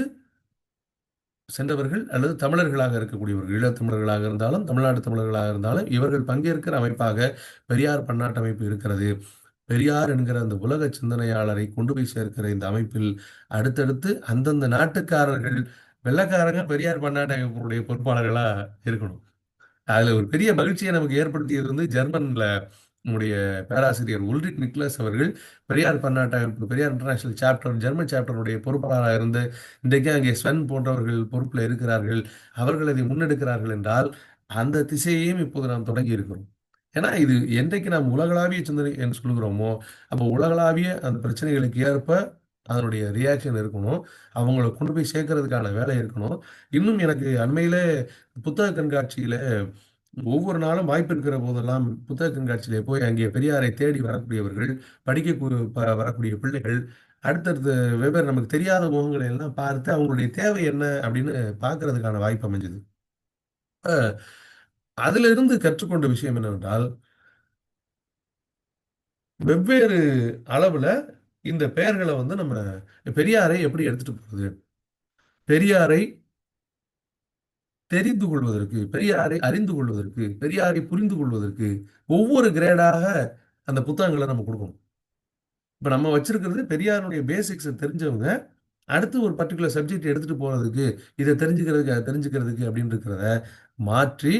சென்றவர்கள் அல்லது தமிழர்களாக இருக்கக்கூடியவர்கள், ஈழத்தமிழர்களாக இருந்தாலும் தமிழ்நாட்டு தமிழர்களாக இருந்தாலும் இவர்கள் பங்கேற்கிற அமைப்பாக பெரியார் பன்னாட்டு அமைப்பு இருக்கிறது. பெரியார் என்கிற அந்த உலக சிந்தனையாளரை கொண்டு போய் சேர்க்கிற இந்த அமைப்பில் அடுத்தடுத்து அந்தந்த நாட்டுக்காரர்கள், வெள்ளக்காரங்க பெரியார் பன்னாட்டு அமைப்புடைய பொறுப்பாளர்களா இருக்கணும். அதுல ஒரு பெரிய மகிழ்ச்சியை நமக்கு ஏற்படுத்தியது ஜெர்மன்ல நம்முடைய பேராசிரியர் உல்ரிக் நிக்லஸ் அவர்கள் பெரியார் பன்னாட்டு அமைப்பு, பெரியார் இன்டர்நேஷனல் சாப்டர், ஜெர்மன் சாப்டருடைய பொறுப்பாளராக இருந்து இன்றைக்கு அங்கே ஸ்வென் போன்றவர்கள் பொறுப்பில் இருக்கிறார்கள். அவர்கள் அதை முன்னெடுக்கிறார்கள் என்றால் அந்த திசையையும் இப்போது நாம் தொடங்கி இருக்கிறோம். ஏன்னா இது என்றைக்கு நாம் உலகளாவிய சிந்தனை என்று சொல்கிறோமோ அப்போ உலகளாவிய அந்த பிரச்சனைகளுக்கு ஏற்ப அதனுடைய ரியாக்ஷன் இருக்கணும், அவங்களை கொண்டு போய் சேர்க்கறதுக்கான வேலை இருக்கணும். இன்னும் எனக்கு அண்மையில புத்தக கண்காட்சியில ஒவ்வொரு நாளும் வாய்ப்பு இருக்கிற போதெல்லாம் புத்தக கண்காட்சியிலே போய் அங்கே பெரியாரை தேடி வரக்கூடியவர்கள், வரக்கூடிய பிள்ளைகள், அடுத்தடுத்த வெவ்வேறு நமக்கு தெரியாத முகங்களை எல்லாம் பார்த்து அவங்களுடைய தேவை என்ன அப்படின்னு பார்க்கறதுக்கான வாய்ப்பு அமைஞ்சது. அதிலிருந்து கற்றுக்கொண்ட விஷயம் என்னவென்றால், வெவ்வேறு அளவுல இந்த பெயர்கள வந்து நம்ம பெரியாரை எப்படி எடுத்துட்டு போறது? பெரியாரை தெரிந்து கொள்வதற்கு, பெரியாரை அறிந்து கொள்வதற்கு, பெரியாரை புரிந்து கொள்வதற்கு ஒவ்வொரு கிரேடாக அந்த புத்தகங்கள நம்ம குடுக்கணும். இப்ப நம்ம வச்சிருக்கிறது பெரியாருடைய பேசிக்ஸ தெரிஞ்சவங்க, அடுத்து ஒரு பர்ட்டிகுலர் சப்ஜெக்ட் எடுத்துட்டு போறதுக்கு, இத தெரிஞ்சுக்கிறதுக்கு, அத தெரிஞ்சுக்கிறதுக்கு அப்படின்னு இருக்கிறத மாற்றி,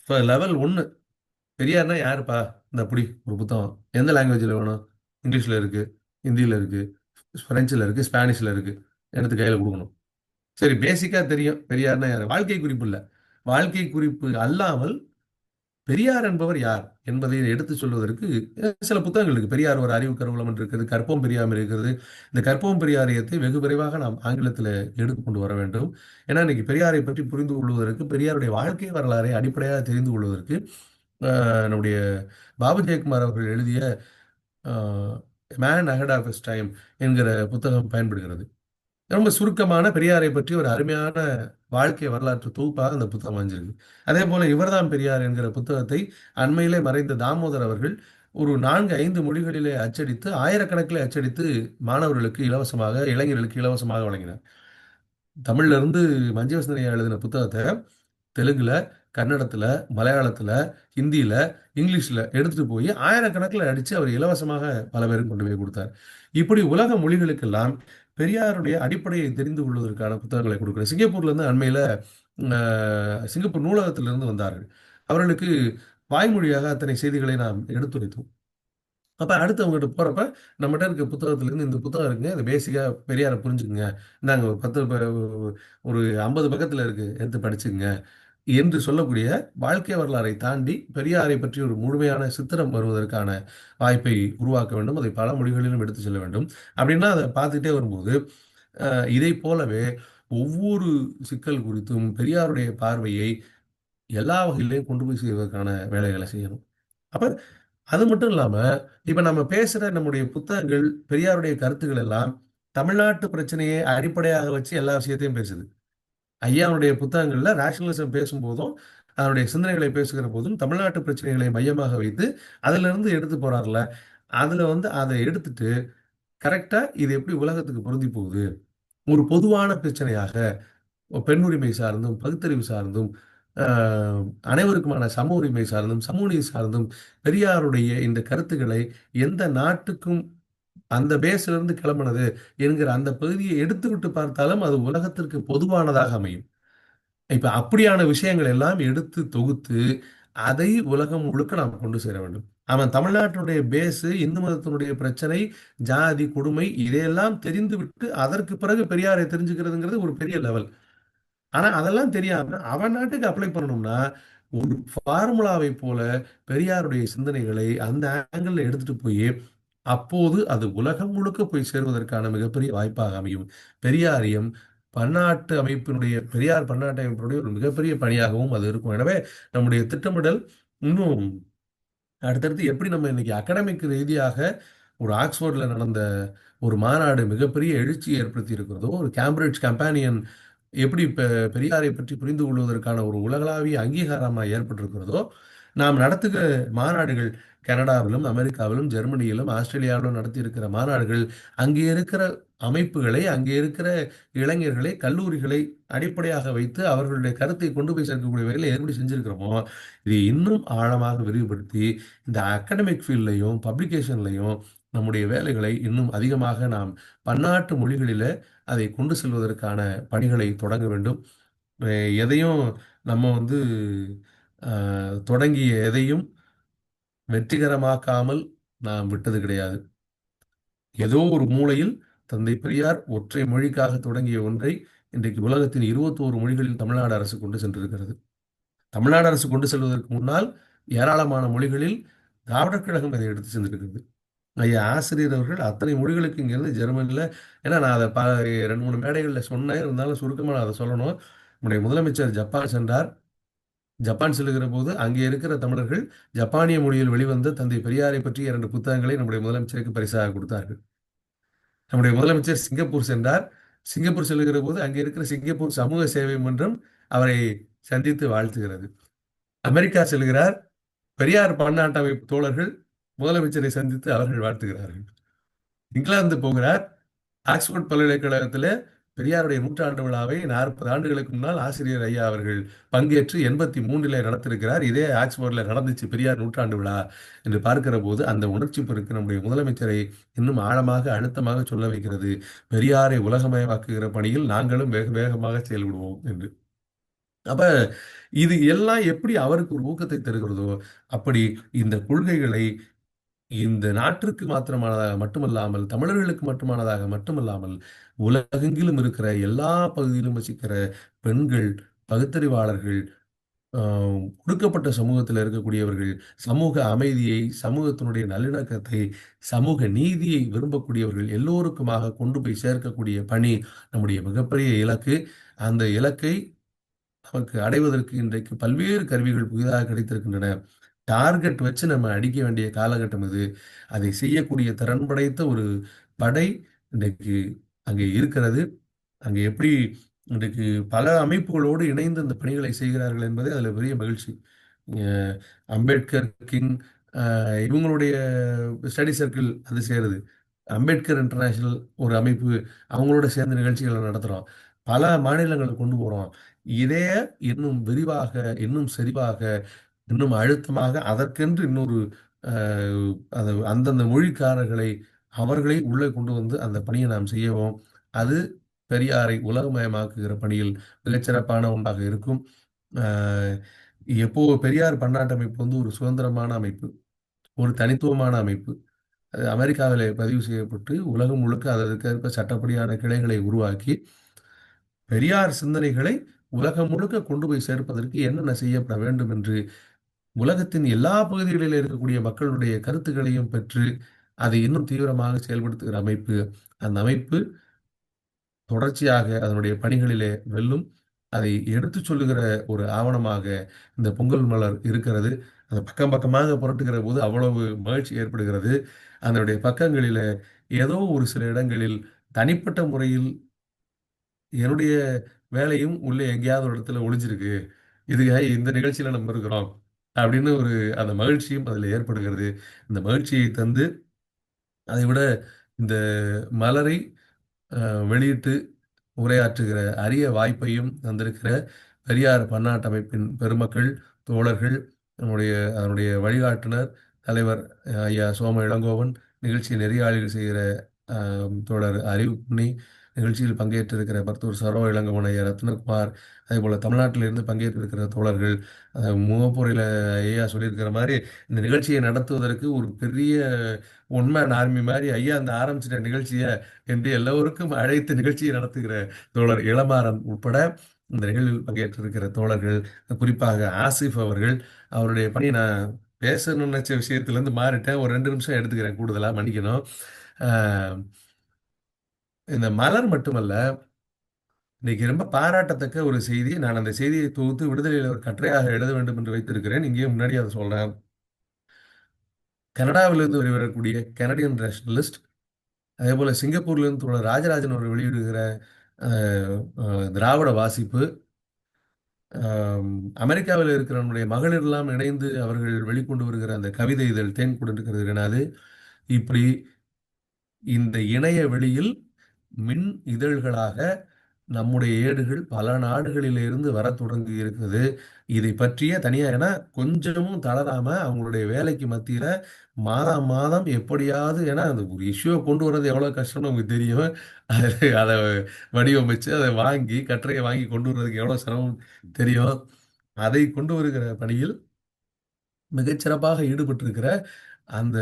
இப்ப லெவல் 1 பெரியார்னா யாருப்பா? இந்தா புடி ஒரு புத்தகம். எந்த லாங்குவேஜ்ல வேணும்? இங்கிலீஷ்ல இருக்கு, ஹிந்தியில இருக்கு, பிரெஞ்சுல இருக்கு, ஸ்பானிஷ்ல இருக்கு. எடுத்து கையில குடுக்கணும். சரி பேசிக்கா தெரியும். பெரியார்னா யாரு? வாழ்க்கை குறிப்பு இல்ல. வாழ்க்கை குறிப்பு அல்லாமல் பெரியார் என்பவர் யார் என்பதை எடுத்துச் சொல்வதற்கு சில புத்தகங்கள் இருக்கு. பெரியார் ஒரு அறிவு கருவூலம் என்று இருக்கிறது. கற்போம் பெரியார் இருக்கிறது. இந்த கற்போம் பெரியாரியத்தை வெகு விரைவாக நாம் ஆங்கிலத்தில எடுத்துக் கொண்டு வர வேண்டும். ஏன்னா இன்னைக்கு பெரியாரை பற்றி புரிந்து கொள்வதற்கு, பெரியாருடைய வாழ்க்கை வரலாறை அடிப்படையாக தெரிந்து கொள்வதற்கு, நம்முடைய பாபு ஜெயக்குமார் அவர்கள் எழுதிய a man ahead of his time என்கிற புத்தகம் பயன்படுகிறது. ரொம்ப சுருக்கமான பெரியாரை பற்றி ஒரு அருமையான வாழ்க்கை வரலாற்று தொகுப்பாக அந்த புத்தகம் அமைஞ்சிருக்கு. அதே போல இவர்தான் பெரியார் என்கிற புத்தகத்தை அண்மையிலே மறைந்த தாமோதர் அவர்கள் ஒரு 4, 5 மொழிகளிலே அச்சடித்து, ஆயிரக்கணக்கிலே அச்சடித்து மாணவர்களுக்கு இலவசமாக, இளைஞர்களுக்கு இலவசமாக வழங்கினார். தமிழ்ல இருந்து மஞ்சிவசனையா எழுதின புத்தகத்த தெலுங்குல, கன்னடத்துல, மலையாளத்துல, ஹிந்தியில, இங்கிலீஷ்ல எடுத்துட்டு போய் ஆயிரக்கணக்கில அடிச்சு அவர் இலவசமாக பல பேருக்கு கொண்டு போய் குடுத்தார். இப்படி உலக மொழிகளுக்கெல்லாம் பெரியாருடைய அடிப்படையை தெரிந்து கொள்வதற்கான புத்தகங்களை கொடுக்கிறேன். சிங்கப்பூர்ல இருந்து அண்மையில சிங்கப்பூர் நூலகத்திலிருந்து வந்தார்கள். அவர்களுக்கு வாய்மொழியாக அத்தனை செய்திகளை நாம் எடுத்துரைத்தோம். அப்ப அடுத்து அவங்ககிட்ட போறப்ப, நம்மட்ட இருக்க புத்தகத்திலிருந்து இந்த புத்தகம் இருக்குங்க. இத பேசிக்கா பெரியார புரிஞ்சுக்கங்க. இந்தாங்க ஒரு 10 ஒரு 50 பக்கத்துல இருக்கு. எடுத்து படிச்சுக்கங்க. என்று சொல்லக்கூடிய வாழ்க்கை வரலாறை தாண்டி பெரியாரை பற்றி ஒரு முழுமையான சித்திரம் வருவதற்கான வாய்ப்பை உருவாக்க வேண்டும். அதை பல மொழிகளிலும் எடுத்துச் செல்ல வேண்டும். அப்படின்னா அத பார்த்துக்கிட்டே வரும்போது, அ இதைப் போலவே ஒவ்வொரு சிக்கல் குறித்தும் பெரியாருடைய பார்வையை எல்லா வகையிலயும் கொண்டு போய் சேர்வதற்கான வேலைகள செய்யணும். அப்ப அது மட்டும் இல்லாம, இப்ப நம்ம பேசுற நம்முடைய புத்தகங்கள், பெரியாருடைய கருத்துக்கள் எல்லாம் தமிழ்நாட்டு பிரச்சனையை அடிப்படையாக வச்சு எல்லா விஷயத்தையும் பேசுது. ஐயாவுடைய புத்தகங்கள்ல ரேஷனலிசம் பேசும்போதும், அவருடைய சிந்தனைகளை பேசுகிற போதும், தமிழ்நாட்டு பிரச்சனைகளை மையமாக வைத்து, அதிலிருந்து எடுத்து போறார்ல, அதுல வந்து அத எடுத்துட்டு, கரெக்ட்டா இது எப்படி உலகத்துக்கு பொருந்தி போகுது? ஒரு பொதுவான பிரச்சனையாக, பெண் உரிமை சார்ந்தும், பகுத்தறிவு சார்ந்தும், அ அனைவருக்குமான சம உரிமை சார்ந்தும், சமூக நீதி சார்ந்தும், பெரியாருடைய இந்த கருத்துக்களை எந்த நாட்டுக்கும் அந்த பேஸ்ல இருந்து கிளம்புனது என்கிற அந்த பகுதியை எடுத்துவிட்டு பார்த்தாலும், அது உலகத்திற்கு பொதுவானதாக அமையும். இப்ப அப்படியான விஷயங்கள் எல்லாம் எடுத்து தொகுத்து, அதை உலகம் முழுக்க நாம் கொண்டு சேர வேண்டும். அவன் தமிழ்நாட்டினுடைய பேஸ் இந்து மதத்தினுடைய பிரச்சனை, ஜாதி, கொடுமை இதையெல்லாம் தெரிந்துவிட்டு, அதற்கு பிறகு பெரியாரை தெரிஞ்சுக்கிறதுங்கிறது ஒரு பெரிய லெவல். ஆனா அதெல்லாம் தெரியாம அவன் நாட்டுக்கு அப்ளை பண்ணணும்னா, ஒரு ஃபார்முலாவை போல பெரியாருடைய சிந்தனைகளை அந்த ஆங்கிள்ல எடுத்துட்டு போயி, அப்போது அது உலகம் முழுக்க போய் சேருவதற்கான மிகப்பெரிய வாய்ப்பாக அமையும். பெரியாரியம் பன்னாட்டு அமைப்பினுடைய பெரியார் பன்னாட்டு அமைப்பினுடைய ஒரு மிகப்பெரிய பணியாகவும் அது இருக்கும். எனவே நம்முடைய திட்டமிடல் இன்னும் அடுத்தடுத்து எப்படி நம்ம இன்னைக்கு அகாடமிக் ரீதியாக ஒரு ஆக்ஸ்போர்ட்ல நடந்த ஒரு மாநாடு மிகப்பெரிய எழுச்சியை ஏற்படுத்தி இருக்கிறதோ, ஒரு கேம்பிரிட்ஜ் கம்பானியன் எப்படி பெரியாரை பற்றி புரிந்து கொள்வதற்கான ஒரு உலகளாவிய அங்கீகாரமா ஏற்பட்டிருக்கிறதோ, நாம் நடத்துகிற மாநாடுகள் கனடாவிலும், அமெரிக்காவிலும், ஜெர்மனியிலும், ஆஸ்திரேலியாவிலும் நடத்தியிருக்கிற மாநாடுகள், அங்கே இருக்கிற அமைப்புகளை, அங்கே இருக்கிற இளைஞர்களை, கல்லூரிகளை அடிப்படையாக வைத்து அவர்களுடைய கருத்தை கொண்டு போய் சேர்க்கக்கூடிய வகையில எப்படி செஞ்சிருக்கிறோமோ, இதை இன்னும் ஆழமாக விரிவுபடுத்தி, இந்த அகாடமிக் ஃபீல்ட்லயும், பப்ளிகேஷன்லயும் நம்முடைய வேலைகளை இன்னும் அதிகமாக நாம் பன்னாட்டு மொழிகளில அதை கொண்டு செல்வதற்கான பணிகளை தொடங்க வேண்டும். அ எதையும் நம்ம வந்து அ தொடங்கிய எதையும் வெற்றிகரமாக்காமல் நாம் விட்டது கிடையாது. ஏதோ ஒரு மூலையில் தந்தை பெரியார் ஒற்றை மொழிக்காக தொடங்கிய ஒன்றை இன்றைக்கு உலகத்தின் 21 மொழிகளில் தமிழ்நாடு அரசு கொண்டு சென்றிருக்கிறது. தமிழ்நாடு அரசு கொண்டு செல்வதற்கு முன்னால் ஏராளமான மொழிகளில் திராவிடர் கழகம் அதை எடுத்து சென்றிருக்கிறது. ஐயா ஆசிரியர் அவர்கள் அத்தனை மொழிகளுக்கு இங்கிருந்து ஜெர்மனில ஏன்னா நான் அத 2, 3 மேடைகள்ல சொன்னேன். இருந்தாலும் சுருக்கமா நான் அத சொல்லணும். நம்முடைய முதலமைச்சர் ஜப்பான் சென்றார். ஜப்பான் செல்லுகிற போது அங்கே இருக்கிற தமிழர்கள் ஜப்பானிய மொழியில் வெளிவந்த தந்தை பெரியாரை பற்றி 2 புத்தகங்களை நம்முடைய முதலமைச்சருக்கு பரிசாக கொடுத்தார்கள். நம்முடைய முதலமைச்சர் சிங்கப்பூர் சென்றார். சிங்கப்பூர் செல்லுகிற போது அங்கே இருக்கிற சிங்கப்பூர் சமூக சேவை மன்றம் அவரை சந்தித்து வாழ்த்துகிறது. அமெரிக்கா செல்கிறார். பெரியார் பன்னாட்டு அமைப்பு தோழர்கள் முதலமைச்சரை சந்தித்து அவர்கள் வாழ்த்துகிறார்கள். இங்கிலாந்து போகிறார். ஆக்ஸ்போர்ட் பல்கலைக்கழகத்தில் பெரியாருடைய 100 விழாவை 40 ஆண்டுகளுக்கு முன்னால் ஆசிரியர் ஐயா அவர்கள் பங்கேற்று 83 நடத்திருக்கிறார். இதே ஆக்ஸ்போர்ட்ல நடந்துச்சு பெரியார் 100 விழா என்று பார்க்கிற போது அந்த உணர்ச்சி பெருக்கு நம்முடைய முதலமைச்சரை இன்னும் ஆழமாக அழுத்தமாக சொல்ல வைக்கிறது. பெரியாரை உலகமயமாக்குகிற பணியில் நாங்களும் வேக வேகமாக செயல்படுவோம் என்று. அப்ப இது எல்லாம் எப்படி அவருக்கு ஒரு ஊக்கத்தை தருகிறதோ அப்படி இந்த கொள்கைகளை இந்த நாட்டிற்கு மாத்திரமானதாக மட்டுமல்லாமல் தமிழர்களுக்கு மட்டுமல்லாமல் உலகெங்கிலும் இருக்கிற எல்லா பகுதியிலும் வசிக்கிற பெண்கள், பகுத்தறிவாளர்கள், ஒடுக்கப்பட்ட சமூகத்தில் இருக்கக்கூடியவர்கள், சமூக அமைதியை, சமூகத்தினுடைய நல்லிணக்கத்தை, சமூக நீதியை விரும்பக்கூடியவர்கள் எல்லோருக்குமாக கொண்டு போய் சேர்க்கக்கூடிய பணி நம்முடைய மிகப்பெரிய இலக்கு. அந்த இலக்கை நமக்கு அடைவதற்கு இன்றைக்கு பல்வேறு கருவிகள் புதிதாக கிடைத்திருக்கின்றன. டார்கெட் வச்சு நம்ம அடிக்க வேண்டிய காலகட்டம் இது. அதை செய்யக்கூடிய திறன் படைத்த ஒரு படை இன்றைக்கு அங்கே இருக்கிறது. அங்கே எப்படி இன்றைக்கு பல அமைப்புகளோடு இணைந்து இந்த பணிகளை செய்கிறார்கள் என்பது அதில் பெரிய மகிழ்ச்சி. அம்பேத்கர், கிங், இவங்களுடைய ஸ்டடி சர்க்கிள் அது சேருது. அம்பேத்கர் இன்டர்நேஷனல் ஒரு அமைப்பு, அவங்களோட சேர்ந்து நிகழ்ச்சிகளை நடத்துகிறோம். பல மாநிலங்களை கொண்டு போகிறோம். இதே இன்னும் விரிவாக, இன்னும் செறிவாக, இன்னும் அழுத்தமாக அதற்கென்று இன்னொரு அந்தந்த மொழிக்காரர்களை அவர்களை உள்ளே கொண்டு வந்து அந்த பணியை நாம் செய்யவும். அது பெரியாரை உலகமயமாக்குகிற பணியில் மிகச்சிறப்பான ஒன்றாக இருக்கும். எப்போ பெரியார் பன்னாட்டு அமைப்பு வந்து ஒரு சுதந்திரமான அமைப்பு, ஒரு தனித்துவமான அமைப்பு. அது அமெரிக்காவில் பதிவு செய்யப்பட்டு உலகம் முழுக்க அதற்கேற்ப சட்டப்படியான கிளைகளை உருவாக்கி பெரியார் சிந்தனைகளை உலகம் முழுக்க கொண்டு போய் சேர்ப்பதற்கு என்னென்ன செய்யப்பட வேண்டும் என்று உலகத்தின் எல்லா பகுதிகளில் இருக்கக்கூடிய மக்களுடைய கருத்துக்களையும் பெற்று அதை இன்னும் தீவிரமாக செயல்படுத்துகிற அமைப்பு. அந்த அமைப்பு தொடர்ச்சியாக அதனுடைய பணிகளிலே வெல்லும். அதை எடுத்துச் சொல்லுகிற ஒரு ஆவணமாக இந்த பொங்கல் மலர் இருக்கிறது. அந்த பக்கம் பக்கமாக புரட்டுகிற போது அவ்வளவு மகிழ்ச்சி ஏற்படுகிறது. அதனுடைய பக்கங்களில் ஏதோ ஒரு சில இடங்களில் தனிப்பட்ட முறையில் என்னுடைய வேலையும் உள்ளே எங்கேயாவது ஒரு இடத்துல ஒளிஞ்சிருக்கு. இதுக்காக இந்த நிகழ்ச்சியில நம்ம இருக்கிறோம் அப்படின்னு ஒரு அந்த மகிழ்ச்சியும் அதில் ஏற்படுகிறது. இந்த மகிழ்ச்சியை தந்து அதை விட இந்த மலரை வெளியிட்டு உரையாற்றுகிற அரிய வாய்ப்பையும் தந்திருக்கிற பெரியார் பன்னாட்டு அமைப்பின் பெருமக்கள், தோழர்கள், அதனுடைய வழிகாட்டுனர் தலைவர் ஐயா சோம இளங்கோவன், நிகழ்ச்சியை நெறியாளர் செய்கிற தோழர் அறிவு புண்ணி, நிகழ்ச்சியில் பங்கேற்றிருக்கிற மருத்துவர் சரோ இளங்கோவன் ஐயா ரத்னகுமார், அதே போல் தமிழ்நாட்டில் இருந்து பங்கேற்றிருக்கிற தோழர்கள், முகப்பொறையில் ஐயா சொல்லியிருக்கிற மாதிரி இந்த நிகழ்ச்சியை நடத்துவதற்கு ஒரு பெரிய ஒன்மேன் ஆர்மி மாதிரி ஐயா அந்த ஆரம்பிச்சிட்ட நிகழ்ச்சியை என்று எல்லோருக்கும் அழைத்து நிகழ்ச்சியை நடத்துகிற தோழர் இளமாறன் உட்பட இந்த நிகழ்வில் பங்கேற்றிருக்கிற தோழர்கள், குறிப்பாக ஆசிஃப் அவர்கள், அவருடைய பணி நான் பேசணும்னு நினைச்ச விஷயத்திலேருந்து மாறிட்டேன். ஒரு 2 நிமிஷம் எடுத்துக்கிறேன், கூடுதலாக மன்னிக்கணும். இந்த மலர் மட்டுமல்ல, இன்னைக்கு ரொம்ப பாராட்டத்தக்க ஒரு செய்தி. நான் அந்த செய்தியை தொகுத்து விடுதலையில் ஒரு கட்டுரையாக எழுத வேண்டும் என்று வைத்திருக்கிறேன். இங்கேயும் முன்னாடி அதை சொல்றேன். கனடாவிலிருந்து வெளிவரக்கூடிய கனடியன் ரேஷனலிஸ்ட், அதே போல சிங்கப்பூர்லேருந்து தோழர் ராஜராஜன் அவர் வெளியிடுகிற திராவிட வாசிப்பு, அமெரிக்காவில் இருக்கிற நம்முடைய மகளிரெல்லாம் இணைந்து அவர்கள் வெளிக்கொண்டு வருகிற அந்த கவிதை இதழ் தேன் கொண்டிருக்கிறது. இப்படி இந்த இணைய வெளியில் மின் இதழ்களாக நம்முடைய ஏடுகள் பல நாடுகளிலிருந்து வர தொடங்கி இருக்குது. இதை பற்றிய தனியாக ஏன்னா கொஞ்சமும் தளராம அவங்களுடைய வேலைக்கு மத்தியில மாதம் மாதம் எப்படியாவது, ஏன்னா அந்த ஒரு இஷ்யூவை கொண்டு வர்றது எவ்வளவு கஷ்டம்னு உங்களுக்கு தெரியும். அதை வடிவமைச்சு அதை வாங்கி கட்டுரையை வாங்கி கொண்டு வர்றதுக்கு எவ்வளவு சிரமம் தெரியும். அதை கொண்டு வருகிற பணியில் மிகச்சிறப்பாக ஈடுபட்டிருக்கிற அந்த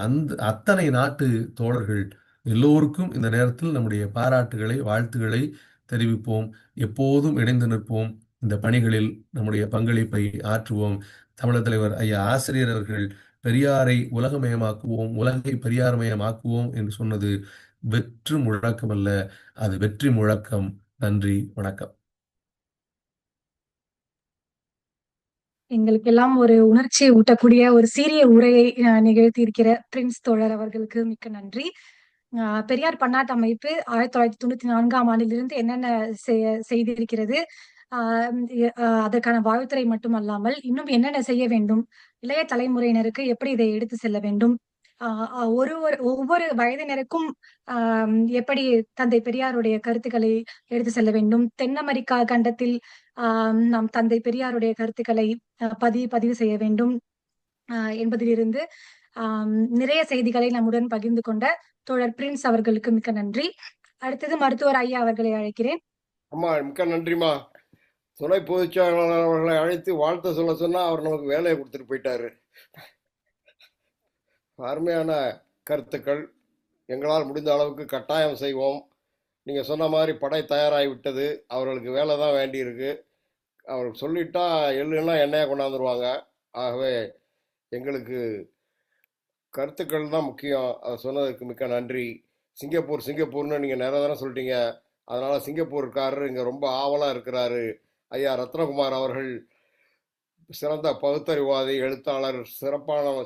அந்த அத்தனை நாட்டு தோழர்கள் எல்லோருக்கும் இந்த நேரத்தில் நம்முடைய பாராட்டுகளை, வாழ்த்துக்களை தெரிவிப்போம். எப்போதும் இணைந்து நிற்போம். இந்த பணிகளில் நம்முடைய பங்களிப்பை ஆற்றுவோம். தமிழர் தலைவர் ஐயா ஆசிரியர் அவர்கள் பெரியாரை உலகமயமாக்குவோம், உலகை பெரியார்மயமாக்குவோம் என்று சொன்னது வெற்று முழக்கம் அல்ல, அது வெற்றி முழக்கம். நன்றி, வணக்கம். எங்களுக்கெல்லாம் ஒரு உணர்ச்சியை ஊட்டக்கூடிய ஒரு சீரிய உரையை நிகழ்த்தியிருக்கிற பிரின்ஸ் தோழர் அவர்களுக்கு மிக்க நன்றி. பெரியார் பன்னாட்டு அமைப்பு 1994ஆம் ஆண்டிலிருந்து என்னென்ன செய்திருக்கிறது, அதற்கான வாழ்த்துறை மட்டுமல்லாமல் இன்னும் என்னென்ன செய்ய வேண்டும், இளைய தலைமுறையினருக்கு எப்படி இதை எடுத்து செல்ல வேண்டும், ஒவ்வொரு வயதினருக்கும் எப்படி தந்தை பெரியாருடைய கருத்துக்களை எடுத்து செல்ல வேண்டும், தென் அமெரிக்கா கண்டத்தில் நாம் தந்தை பெரியாருடைய கருத்துக்களை பதிவு செய்ய வேண்டும் என்பதிலிருந்து நிறைய செய்திகளை நம்முடன் பகிர்ந்து கொண்ட தோழர் பிரின்ஸ் அவர்களுக்கு மிக்க நன்றி. அடுத்தது மருத்துவர் ஐயா அவர்களை அழைக்கிறேன். அம்மா மிக்க நன்றிமா. துணை பொதுச் செயலாளர் அவர்களை அழைத்து வாழ்த்து சொல்ல சொன்னா அவர் நமக்கு வேலையை கொடுத்துட்டு போயிட்டாரு. அருமையான கருத்துக்கள். எங்களால் முடிந்த அளவுக்கு கட்டாயம் செய்வோம். நீங்கள் சொன்ன மாதிரி படை தயாராகிவிட்டது. அவர்களுக்கு வேலை தான் வேண்டியிருக்கு. அவர்கள் சொல்லிட்டா எள்ளுன்னா எண்ணெயை கொண்டாந்துருவாங்க. ஆகவே எங்களுக்கு கருத்துக்கள் தான் முக்கியம். அதை சொன்னதுக்கு மிக்க நன்றி. சிங்கப்பூர்னு நீங்கள் நிறைய தடவை சொல்லிட்டீங்க. அதனால் சிங்கப்பூர்காரர் இங்கே ரொம்ப ஆவலாக இருக்கிறாரு. ஐயா ரத்னகுமார் அவர்கள் சிறந்த பகுத்தறிவாதி, எழுத்தாளர்,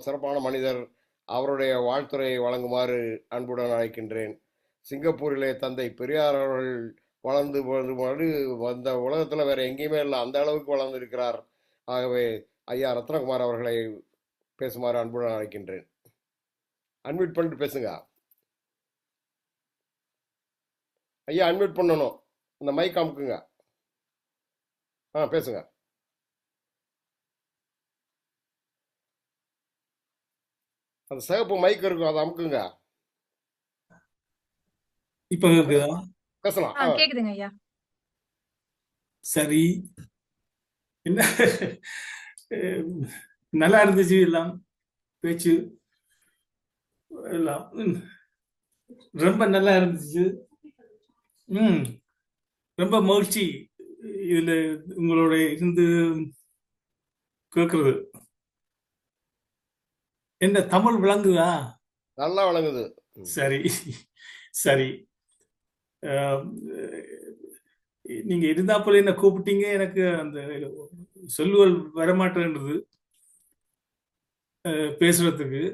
சிறப்பான மனிதர். அவருடைய வாழ்த்துறையை வழங்குமாறு அன்புடன் அழைக்கின்றேன். சிங்கப்பூரிலே தந்தை பெரியார் அவர்கள் வளர்ந்து வந்த உலகத்தில் வேற எங்கேயுமே இல்லை, அந்த அளவுக்கு வளர்ந்து இருக்கிறார். ஆகவே ஐயா ரத்னகுமார் அவர்களை பேசுமாறு அன்புடன் அழைக்கின்றேன். அன்மியூட் பண்ணிட்டு பேசுங்க ஐயா. அன்மியூட் பண்ணணும். இந்த மைக் அமுக்குங்க. பேசுங்க. அந்த சிவப்பு மைக் இருக்கும், அதை அமுக்குங்க. இப்ப கேக்குதா? பேசலாம். கேக்குதுங்க ஐயா. சரி, என்ன நல்லா இருந்துச்சு எல்லாம், பேச்சு எல்லாம் ரொம்ப நல்லா இருந்துச்சு. ரொம்ப மகிழ்ச்சி இதுல உங்களோட இருந்து கேட்கறது. என்ன தமிழ் விளங்குதா? நல்லா விளங்குது. சரி சரி. நீங்க இருந்தாப்புல என்ன கூப்பிட்டீங்க, எனக்கு அந்த சொல்லுவல் வரமாட்டேன்றது பேசுறதுக்கு.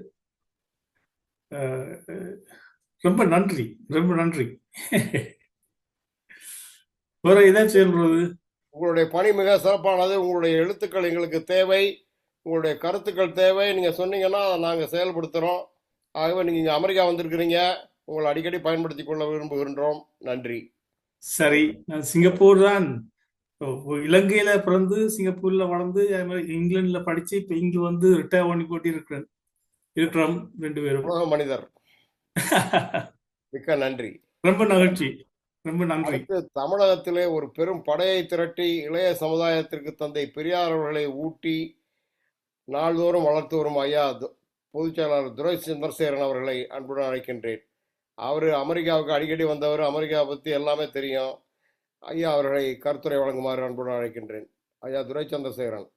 ரொம்ப நன்றி, ரொம்ப நன்றி. வேற ஏதாச்சும் சொல்றது? உங்களுடைய பணி மிக சிறப்பானது. உங்களுடைய எழுத்துக்கள் எங்களுக்கு தேவை, உங்களுடைய கருத்துக்கள் தேவை. நீங்கள் சொன்னீங்கன்னா அதை நாங்கள் செயல்படுத்துகிறோம். ஆகவே நீங்கள் இங்கே அமெரிக்கா வந்திருக்கிறீங்க, உங்களை அடிக்கடி பயன்படுத்தி கொள்ள விரும்புகின்றோம். நன்றி. சரி, நான் சிங்கப்பூர் தான், இலங்கையில பிறந்து சிங்கப்பூர்ல வளர்ந்து இங்கிலாந்துல படிச்சு இப்ப இங்க வந்து ரிட்டையர் பண்ணி போட்டு இருக்கிறோம் 2 பேரும். உலக மனிதர். மிக்க நன்றி. ரொம்ப மகிழ்ச்சி, ரொம்ப நன்றி. தமிழகத்திலே ஒரு பெரும் படையை திரட்டி இளைய சமுதாயத்திற்கு தந்தை பெரியார் அவர்களை ஊட்டி நாள்தோறும் வளர்த்து வரும் ஐயா பொதுச் செயலாளர் துரை சந்திரசேகரன் அவர்களை அன்புடன் அழைக்கின்றேன். அவர் அமெரிக்காவுக்கு அடிக்கடி வந்தவர், அமெரிக்காவை பற்றி எல்லாமே தெரியும். ஐயா அவர்களை கருத்துரை வழங்குமாறு அன்புடன் அழைக்கின்றேன். ஐயா துரை சந்திரசேகரன்.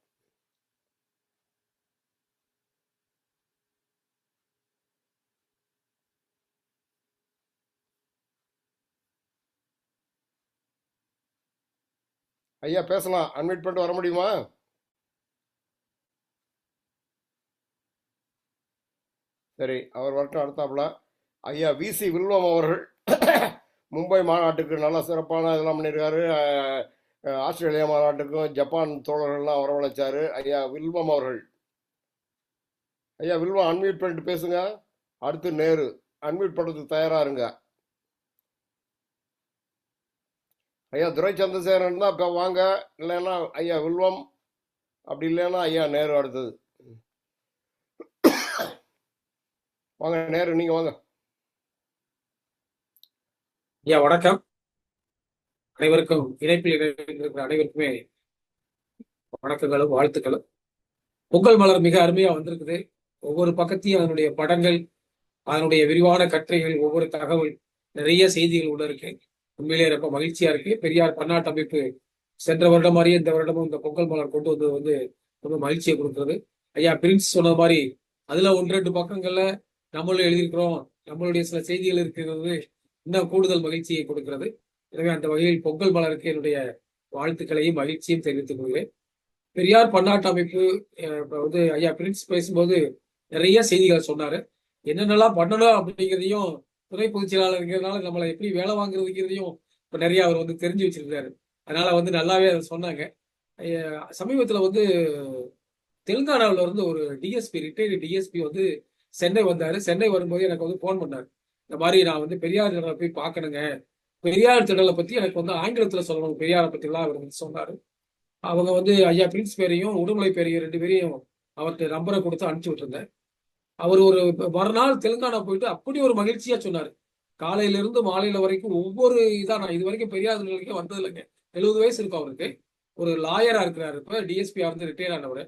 ஐயா பேசலாம். அன்மியூட் பண்ணிட்டு வர முடியுமா? சரி, அவர் வரட்டும். அடுத்தாப்புல ஐயா விசி வில்வம் அவர்கள் மும்பை மாநாட்டுக்கு நல்ல சிறப்பான இதெல்லாம் பண்ணியிருக்காரு. ஆஸ்திரேலியா மாநாட்டுக்கும் ஜப்பான் தோழர்கள்லாம் வரவழைச்சாரு. ஐயா வில்வம் அவர்கள். ஐயா வில்வம் அன்மியூட் பண்ணிட்டு பேசுங்க. அடுத்து நேரு அன்மியூட் பண்ணுறதுக்கு தயாரா இருங்க. ஐயா துரை சந்திரசேகரன் தான் இப்போ வாங்க, இல்லைன்னா ஐயா வில்வம், அப்படி இல்லைன்னா ஐயா நேரு அடுத்தது. வாங்க நேரு, நீங்க வாங்க. ஐயா வணக்கம். அனைவருக்கும் இணைப்பில் இருக்கிற அனைவருக்குமே வணக்கங்களும் வாழ்த்துக்களும். பொங்கல் மலர் மிக அருமையா வந்திருக்குது. ஒவ்வொரு பக்கத்தையும் அதனுடைய படங்கள், அதனுடைய விரிவான கட்டுரைகள், ஒவ்வொரு தகவல், நிறைய செய்திகள் உள்ள இருக்கு. உண்மையிலே ரொம்ப மகிழ்ச்சியா இருக்கு. பெரியார் பன்னாட்டு அமைப்பு சென்ற வருடம் மாதிரியே இந்த வருடமும் இந்த பொங்கல் மலர் கொண்டு வந்தது வந்து ரொம்ப மகிழ்ச்சியை கொடுக்குறது. ஐயா பிரின்ஸ் சொன்னது மாதிரி அதுல 1-2 பக்கங்கள்ல நம்மளும் எழுதியிருக்கிறோம், நம்மளுடைய சில செய்திகள் இருக்கிறது, இன்னும் கூடுதல் மகிழ்ச்சியை கொடுக்கிறது. எனவே அந்த வகையில் பொங்கல் மலருக்கு என்னுடைய வாழ்த்துக்களையும் மகிழ்ச்சியும் தெரிவித்துக் கொள்கிறேன். பெரியார் பன்னாட்டு அமைப்பு இப்ப வந்து ஐயா பிரின்ஸ் பேசும்போது நிறைய செய்திகள் சொன்னாரு. என்னென்னலாம் பண்ணணும் அப்படிங்கிறதையும், துணை பொதுச் செயலாளருங்கிறதுனால நம்மளை எப்படி வேலை வாங்குறதுங்கிறதையும் இப்ப நிறைய அவர் வந்து தெரிஞ்சு வச்சிருக்காரு. அதனால வந்து நல்லாவே அதை சொன்னாங்க. சமீபத்துல வந்து தெலுங்கானாவில் இருந்து ஒரு டிஎஸ்பி, ரிட்டையர்டு டிஎஸ்பி வந்து சென்னை வந்தாரு. சென்னை வரும்போது எனக்கு வந்து ஃபோன் பண்ணாரு. இந்த மாதிரி நான் வந்து பெரியார் திடலை போய் பார்க்கணுங்க. பெரியார் திடலை பத்தி எனக்கு வந்து ஆங்கிலத்துல சொல்லணும், பெரியாரை பத்திலாம் அவர் வந்து சொன்னாரு. அவங்க வந்து ஐயா பிரின்ஸ் பேரையும் உடுமலை பேரையும் 2 பேரையும் அவர்கிட்ட நம்பரை கொடுத்து அனுப்பிச்சு விட்டுருந்தேன். அவர் ஒரு மறுநாள் தெலுங்கானா போயிட்டு அப்படி ஒரு மகிழ்ச்சியா சொன்னாரு. காலையில இருந்து மாலையில வரைக்கும் ஒவ்வொரு இதா நான் இது வரைக்கும் பெரியார் திடலுக்கே வந்தது இல்லைங்க. 70 வயசு இருக்கும் அவருக்கு. ஒரு லாயரா இருக்கிறாரு. இப்ப டிஎஸ்பியா இருந்து ரிட்டையர் ஆனவர்.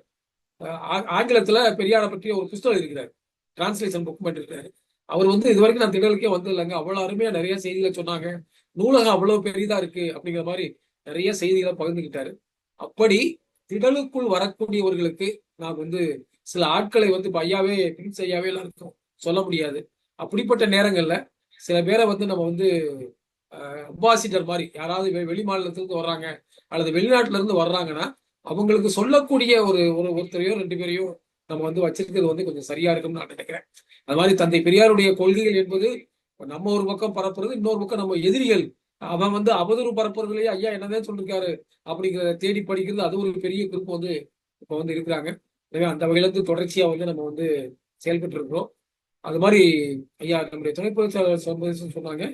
ஆங்கிலத்துல பெரியாரை பற்றி ஒரு புஸ்தகம் இருக்கிறார், டிரான்ஸ்லேஷன் புக் பண்ணிருக்காரு. அவர் வந்து இது வரைக்கும் நான் திடலுக்கே வந்தது இல்லைங்க. அவ்வளவு அருமையா நிறைய செய்திகளை சொன்னாங்க. நூலகம் அவ்வளவு பெரிதா இருக்கு அப்படிங்கிற மாதிரி நிறைய செய்திகளை பகிர்ந்துகிட்டாரு. அப்படி திடலுக்குள் வரக்கூடியவர்களுக்கு நான் வந்து சில ஆட்களை வந்து ஐயாவே பிரின்ஸ் ஐயாவே எல்லாருக்கும் சொல்ல முடியாது. அப்படிப்பட்ட நேரங்கள்ல சில பேரை வந்து நம்ம வந்து அம்பாசிடர் மாதிரி, யாராவது வெளி மாநிலத்திலிருந்து வர்றாங்க அல்லது வெளிநாட்டுல இருந்து வர்றாங்கன்னா அவங்களுக்கு சொல்லக்கூடிய ஒருத்தரையோ 2 பேரையோ நம்ம வந்து வச்சிருக்கிறது வந்து கொஞ்சம் சரியா இருக்கும்னு நான் நினைக்கிறேன். அது மாதிரி தந்தை பெரியாருடைய கொள்கைகள் என்பது நம்ம ஒரு பக்கம் பரப்புறது, இன்னொரு பக்கம் நம்ம எதிரிகள் அவன் வந்து அவதூறு பரப்புறதுலயே ஐயா என்னதான் சொல்லிருக்காரு அப்படிங்கிறத தேடி படிக்கிறது, அது ஒரு பெரிய குரூப் வந்து இப்ப வந்து இருக்கிறாங்க. எனவே அந்த வகையில இருந்து தொடர்ச்சியா வந்து நம்ம வந்து செயல்பட்டு இருக்கிறோம். அது மாதிரி ஐயா நம்முடைய துணை பொதுச் செயலாளர் சொன்னாங்க,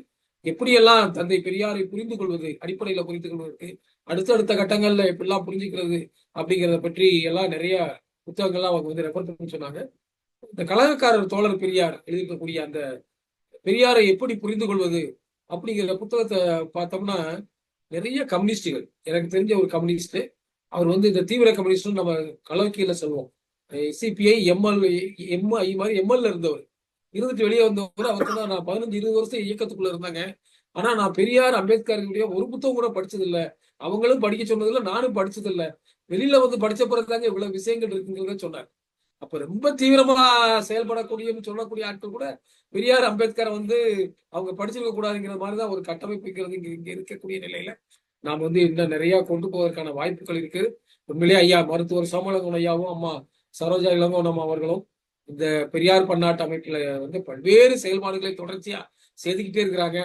எப்படியெல்லாம் தந்தை பெரியாரை புரிந்து கொள்வது, அடிப்படையில புரிந்து கொள்வதற்கு அடுத்தடுத்த கட்டங்கள்ல எப்படிலாம் புரிஞ்சுக்கிறது அப்படிங்கிறத பற்றி எல்லாம் நிறைய புத்தகங்கள்லாம் அவங்க வந்து ரெஃபர் பண்ணி சொன்னாங்க. இந்த கழகக்காரர் தோழர் பெரியார் எழுதியிருக்கக்கூடிய அந்த பெரியாரை எப்படி புரிந்து கொள்வது அப்படிங்கிற புத்தகத்தை பார்த்தோம்னா நிறைய கம்யூனிஸ்டுகள், எனக்கு தெரிஞ்ச ஒரு கம்யூனிஸ்ட், அவர் வந்து இந்த தீவிர கம்யூனிஸ்ட் நம்ம கலவைக்கையில சொல்லுவோம், சிபிஐ எம்ஐ மாதிரி எம்எல்ஏ இருந்தவர், இருந்துட்டு வெளியே வந்தவர். அவர் சொன்னா நான் 15-20 வருஷம் இயக்கத்துக்குள்ள இருந்தாங்க, ஆனா நான் பெரியார் அம்பேத்கருடைய ஒரு புத்தகம் கூட படிச்சது இல்ல, அவங்களும் படிக்க சொன்னதில்ல, நானும் படிச்சது இல்ல, வெளியில வந்து படிச்ச பிறகுதாங்க இவ்வளவு விஷயங்கள் இருக்குங்கிறத சொன்னார். அப்ப ரொம்ப தீவிரமா செயல்படக்கூடிய சொல்லக்கூடிய ஆட்கள் கூட பெரியார் அம்பேத்கரை வந்து அவங்க படிச்சிருக்க கூடாதுங்கிற மாதிரிதான் ஒரு கட்டமைப்புங்கிறது இங்க இருக்கக்கூடிய நிலையில நாம் வந்து இன்னும் நிறைய கொண்டு போவதற்கான வாய்ப்புகள் இருக்கு. உண்மையிலேயே ஐயா மருத்துவர் சோமலங்கன் ஐயாவும் அம்மா சரோஜா இளங்கோவன் அவர்களும் இந்த பெரியார் பன்னாட்டு அமைப்புல வந்து பல்வேறு செயல்பாடுகளை தொடர்ச்சியா செய்துக்கிட்டே இருக்கிறாங்க.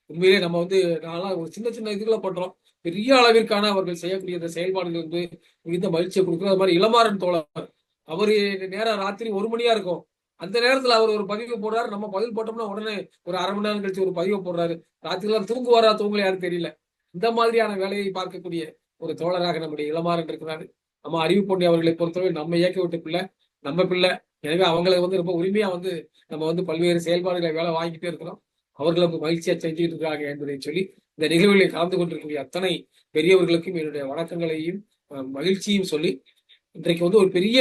உண்மையிலேயே நம்ம வந்து நான்லாம் ஒரு சின்ன சின்ன இதுகளை பண்றோம், பெரிய அளவிற்கான அவர்கள் செய்யக்கூடிய இந்த செயல்பாடுகள் வந்து மிகுந்த மகிழ்ச்சியை கொடுக்குறது. அது மாதிரி இளமாறன் தோழர், அவரு நேரம் ராத்திரி 1 மணியா இருக்கும், அந்த நேரத்துல அவர் ஒரு பதிவு போடுறாரு, நம்ம பதில் போட்டோம்னா உடனே ஒரு அரை மணி நேரம் கழிச்சு ஒரு பதிவை போடுறாரு. ராத்திரிலாம் தூங்குவாரா தூங்கல யாரும் தெரியல. இந்த மாதிரியான வேலையை பார்க்கக்கூடிய ஒரு தோழராக நம்முடைய இளமாறன் இருக்கிறாரு. நம்ம அறிவு பொண்ணி அவர்களை பொறுத்தவரை நம்ம இயக்க விட்டு பிள்ளை, நம்ம பிள்ளை. எனவே அவங்களை வந்து ரொம்ப உரிமையா வந்து நம்ம வந்து பல்வேறு செயல்பாடுகளை வேலை வாங்கிட்டே இருக்கிறோம். அவர்களுக்கு மகிழ்ச்சியா செஞ்சுட்டு இருக்காங்க என்பதை சொல்லி இந்த நிகழ்வுகளில் கலந்து கொண்டிருக்கக்கூடிய அத்தனை பெரியவர்களுக்கும் என்னுடைய வணக்கங்களையும் மகிழ்ச்சியும் சொல்லி, இன்றைக்கு வந்து ஒரு பெரிய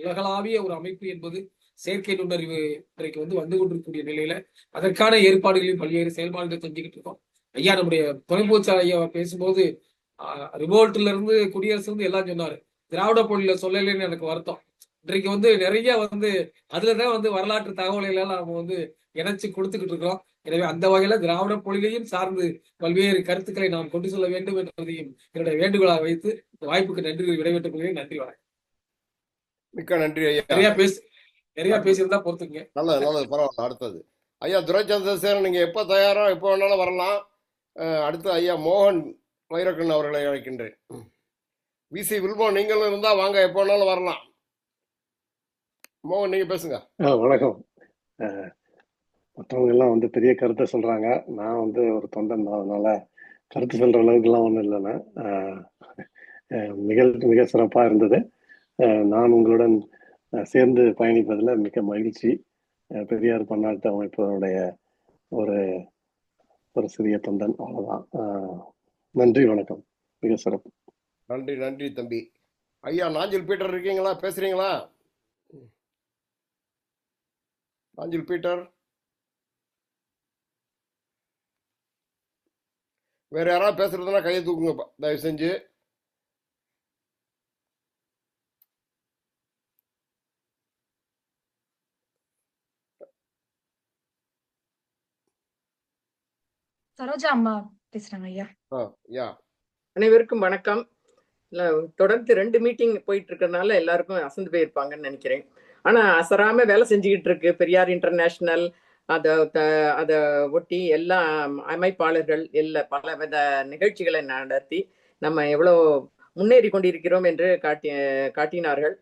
உலகளாவிய ஒரு அமைப்பு என்பது செயற்கை நுண்ணறிவு இன்றைக்கு வந்து கொண்டிருக்கக்கூடிய நிலையில அதற்கான ஏற்பாடுகளையும் பல்வேறு செயல்பாடுகளை செஞ்சுக்கிட்டு இருக்கோம். ஐயா நம்முடைய துணை பொதுச் ஐயா பேசும்போது ரிவோல்ட்ல இருந்து குடியரசு இருந்து எல்லாம் சொன்னாரு, திராவிட பொழில சொல்லலைன்னு எனக்கு வருத்தம். இன்றைக்கு வந்து நிறைய வந்து அதுலதான் வந்து வரலாற்று தகவல்கள் எல்லாம் நம்ம வந்து இணைச்சு கொடுத்துக்கிட்டு இருக்கிறோம். எனவே அந்த வகையில திராவிட பொழிலையும் சார்ந்து பல்வேறு கருத்துக்களை நாம் கொண்டு செல்ல வேண்டும் என்பதையும் என்னுடைய வேண்டுகோளாக வைத்து வாய்ப்புக்கு நன்றி விடைபெற்றுக் கொள்கிறேன். நன்றி, வணக்கம். மிக்க நன்றி ஐயா. நிறைய பேசியிருந்தா பொறுத்துங்க. நல்லது பரவாயில்ல. அடுத்தது ஐயா துரைச்சந்திரசேகரன், நீங்க எப்ப தயாரோ எப்போ வேணாலும் வரலாம். அடுத்து ஐயா மோகன் வைரக்கண்ணன் அவர்களை அழைக்கின்றேன். விசி வில்மோ நீங்களும் இருந்தா வாங்க, எப்போ வேணாலும் வரலாம். மோகன் நீங்க பேசுங்க. வணக்கம். மற்றவங்க எல்லாம் வந்து பெரிய கருத்தை சொல்றாங்க, நான் வந்து ஒரு தொண்டன் தான், அதனால கருத்து சொல்ற அளவுக்கு எல்லாம் ஒன்றும் இல்லைன்னா மிக சிறப்பா இருந்தது. நான் உங்களுடன் சேர்ந்து பயணிப்பதில் மிக மகிழ்ச்சி. பெரியார் பன்னாட்டு அமைப்பினுடைய ஒரு சிறிய தொண்டன், அவ்வளவுதான். நன்றி, வணக்கம். மிக சிறப்பு. நன்றி தம்பி. ஐயா நாஞ்சில் பீட்டர் இருக்கீங்களா, பேசுறீங்களா? நாஞ்சில் பீட்டர், வேற யாராவது பேசுறதுன்னா கையை தூக்குங்க தயவு செஞ்சு. சரோஜா அம்மா பேசுறாங்க ஐயா. அனைவருக்கும் வணக்கம். இல்ல, தொடர்ந்து 2 மீட்டிங் போயிட்டு இருக்கறனால எல்லாருக்கும் அசந்து போயிருப்பாங்கன்னு நினைக்கிறேன். ஆனா அசராம வேலை செஞ்சுக்கிட்டு இருக்கு பெரியார் இன்டர்நேஷனல். அத அத ஒட்டி எல்லா அமைப்பாளர்கள் பலவித நிகழ்ச்சிகளை நடத்தி நம்ம எவ்வளோ முன்னேறி கொண்டிருக்கிறோம் என்று காட்டினார்கள்.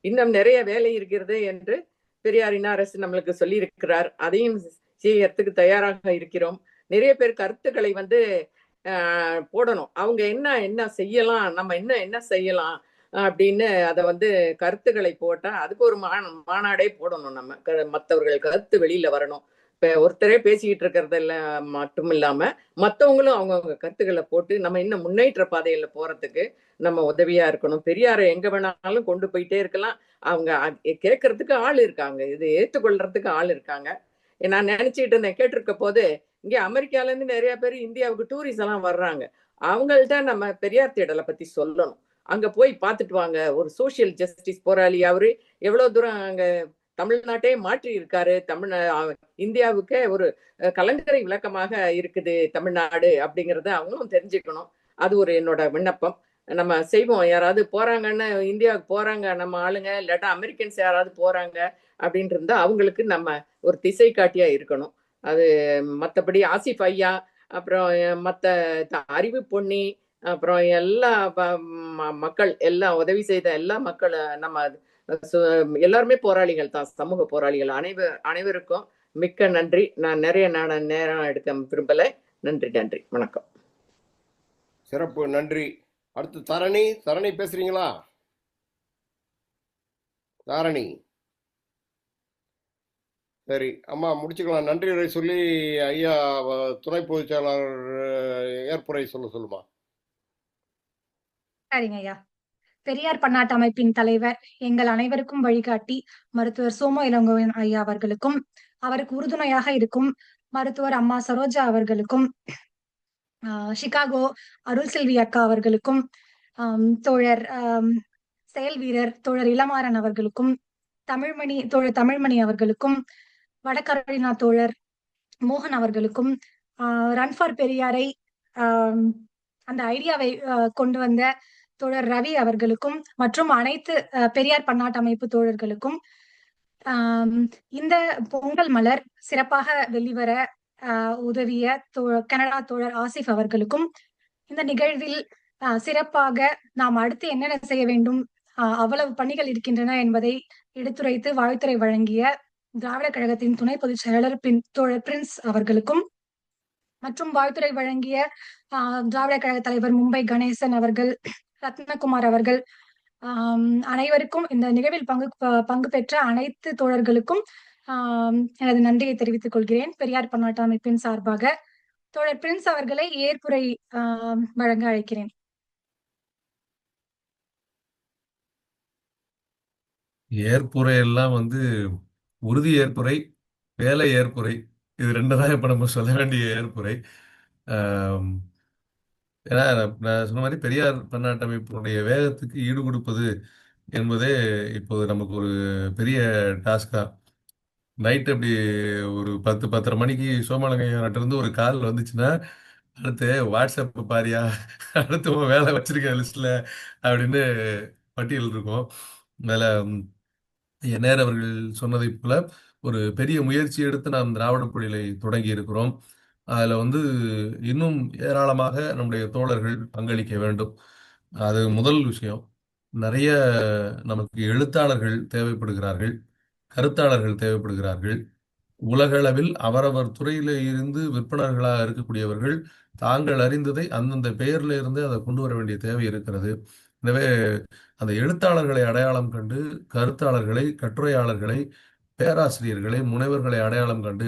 இன்னும் நிறைய வேலை இருக்கிறது என்று பெரியாரின் அரசு நம்மளுக்கு சொல்லி இருக்கிறார். அதையும் செய்யறதுக்கு தயாராக இருக்கிறோம். நிறைய பேர் கருத்துக்களை போடணும். அவங்க என்ன செய்யலாம், நம்ம என்ன செய்யலாம் அப்படின்னு அதை கருத்துக்களை போட்டா அதுக்கு ஒரு மாநாடே போடணும். நம்ம மற்றவர்கள் கருத்து வெளியில வரணும். இப்ப ஒருத்தரே பேசிக்கிட்டு இருக்கிறதுல மட்டும் இல்லாம மற்றவங்களும் அவங்கவுங்க கருத்துக்களை போட்டு நம்ம இன்னும் முன்னேற்ற பாதையில போறதுக்கு நம்ம உதவியா இருக்கணும். பெரியாரை எங்க வேணாலும் கொண்டு போயிட்டே இருக்கலாம். அவங்க கேட்கறதுக்கு ஆள் இருக்காங்க, இது ஏற்றுக்கொள்றதுக்கு ஆள் இருக்காங்க. நான் நினைச்சுக்கிட்டு இருந்தேன், கேட்டிருக்க போது இங்க அமெரிக்கால இருந்து நிறைய பேர் இந்தியாவுக்கு டூரிஸ்ட் எல்லாம் வர்றாங்க. அவங்கள்ட்ட நம்ம பெரியார் தேடலை பத்தி சொல்லணும். அங்க போய் பார்த்துட்டு வாங்க. ஒரு சோசியல் ஜஸ்டிஸ் போராளி அவரு எவ்வளவு தூரம் அங்க தமிழ்நாட்டே மாற்றி இருக்காரு. இந்தியாவுக்கே ஒரு கலங்கரை விளக்கமாக இருக்குது தமிழ்நாடு அப்படிங்கறத அவங்களும் தெரிஞ்சுக்கணும். அது ஒரு என்னோட விண்ணப்பம். நம்ம செய்வோம். யாராவது போறாங்கன்னு இந்தியாவுக்கு போறாங்க நம்ம ஆளுங்க, இல்லாட்டா அமெரிக்கன்ஸ் யாராவது போறாங்க அப்படின்னு இருந்தா அவங்களுக்கு நம்ம ஒரு திசை காட்டியா இருக்கணும். அது மற்றபடி ஆசிஃப் ஐயா, அப்புறம் மற்ற அறிவு பொன்னி, அப்புறம் எல்லா மக்கள் எல்லாம் உதவி செய்த எல்லா மக்கள் நம்ம எல்லாருமே போராளிகள் தான், சமூக போராளிகள். அனைவருக்கும் மிக்க நன்றி. நான் நிறைய நேரம் எடுக்க விரும்பல. நன்றி நன்றி, வணக்கம். சிறப்பு, நன்றி. அடுத்து தரணி பேசுறீங்களா? தாரணி, சரி அம்மா முடிச்சுக்கலாம். நன்றி உரை சொல்லி ஐயா துணை பொதுச் செயலாளர் ஏற்புரை சொல்லுமா. சரிங்க ஐயா. பெரியார் பன்னாட்டு அமைப்பின் தலைவர், எங்கள் அனைவருக்கும் வழிகாட்டி மருத்துவர் சோமு இளங்கோவன் ஐயா அவர்களுக்கும், அவருக்கு உறுதுணையாக இருக்கும் மருத்துவர் அம்மா சரோஜா அவர்களுக்கும், சிகாகோ அருள் செல்வி அக்கா அவர்களுக்கும், தோழர் செயல் வீரர் தோழர் இளமாறன் அவர்களுக்கும், தோழர் தமிழ்மணி அவர்களுக்கும், வடகரோலினா தோழர் மோகன் அவர்களுக்கும், ரன் ஃபார் பெரியாரை அந்த ஐடியாவை கொண்டு வந்த தோழர் ரவி அவர்களுக்கும் மற்றும் அனைத்து பெரியார் பன்னாட்டு அமைப்பு தோழர்களுக்கும், இந்த பொங்கல் மலர் சிறப்பாக வெளிவர உதவிய கனடா தோழர் ஆசிஃப் அவர்களுக்கும், இந்த நிகழ்வில் சிறப்பாக நாம் அடுத்து என்னென்ன செய்ய வேண்டும், அவ்வளவு பணிகள் இருக்கின்றன என்பதை எடுத்துரைத்து வாழ்த்துரை வழங்கிய திராவிட கழகத்தின் துணை பொதுச் செயலாளர் தோழர் பிரின்ஸ் அவர்களுக்கும், மற்றும் வாழ்த்துரை வழங்கிய திராவிட கழக தலைவர் மும்பை கணேசன் அவர்கள், ரத்னகுமார் அவர்கள், அனைவருக்கும், இந்த நிகழ்வில் பங்கு பெற்ற அனைத்து தோழர்களுக்கும் எனது நன்றியை தெரிவித்துக் கொள்கிறேன். பெரியார் பன்னாட்டு அமைப்பின் சார்பாக தோழர் பிரின்ஸ் அவர்களை ஏற்புரை வழங்க அழைக்கிறேன். ஏற்புரை எல்லாம் உறுதி ஏற்புரை, வேலை ஏற்புரை, இது ரெண்டு தான் இப்ப நம்ம சொல்ல வேண்டிய ஏற்புரை. ஏன்னா நான் சொன்ன மாதிரி பெரியார் பன்னாட்டு அமைப்பினுடைய வேகத்துக்கு ஈடு கொடுப்பது என்பதே இப்போது நமக்கு ஒரு பெரிய டாஸ்கா. நைட் அப்படி ஒரு 10-10:30 மணிக்கு சோமாலங்கையார்ட்ட இருந்து ஒரு கால் வந்துச்சுன்னா, அடுத்து வாட்ஸ்அப் பாரியா, அடுத்து உன் வேலை வச்சிருக்க லிஸ்ட்ல அப்படின்னு பட்டியல் இருக்கும். அதில் நேர் அவர்கள் சொன்னதை போல ஒரு பெரிய முயற்சி எடுத்து நாம் திராவிட பொழிலை தொடங்கி இருக்கிறோம். அதில் இன்னும் ஏராளமாக நம்முடைய தோழர்கள் பங்களிக்க வேண்டும். அது முதல் விஷயம். நிறைய நமக்கு எழுத்தாளர்கள் தேவைப்படுகிறார்கள், கருத்தாளர்கள் தேவைப்படுகிறார்கள். உலகளவில் அவரவர் துறையில இருந்து விற்பனர்களாக இருக்கக்கூடியவர்கள் தாங்கள் அறிந்ததை அந்தந்த பெயர்ல இருந்து அதை கொண்டு வர வேண்டிய தேவை இருக்கிறது. எனவே அந்த எழுத்தாளர்களை அடையாளம் கண்டு, கருத்தாளர்களை, கட்டுரையாளர்களை, பேராசிரியர்களை, முனைவர்களை அடையாளம் கண்டு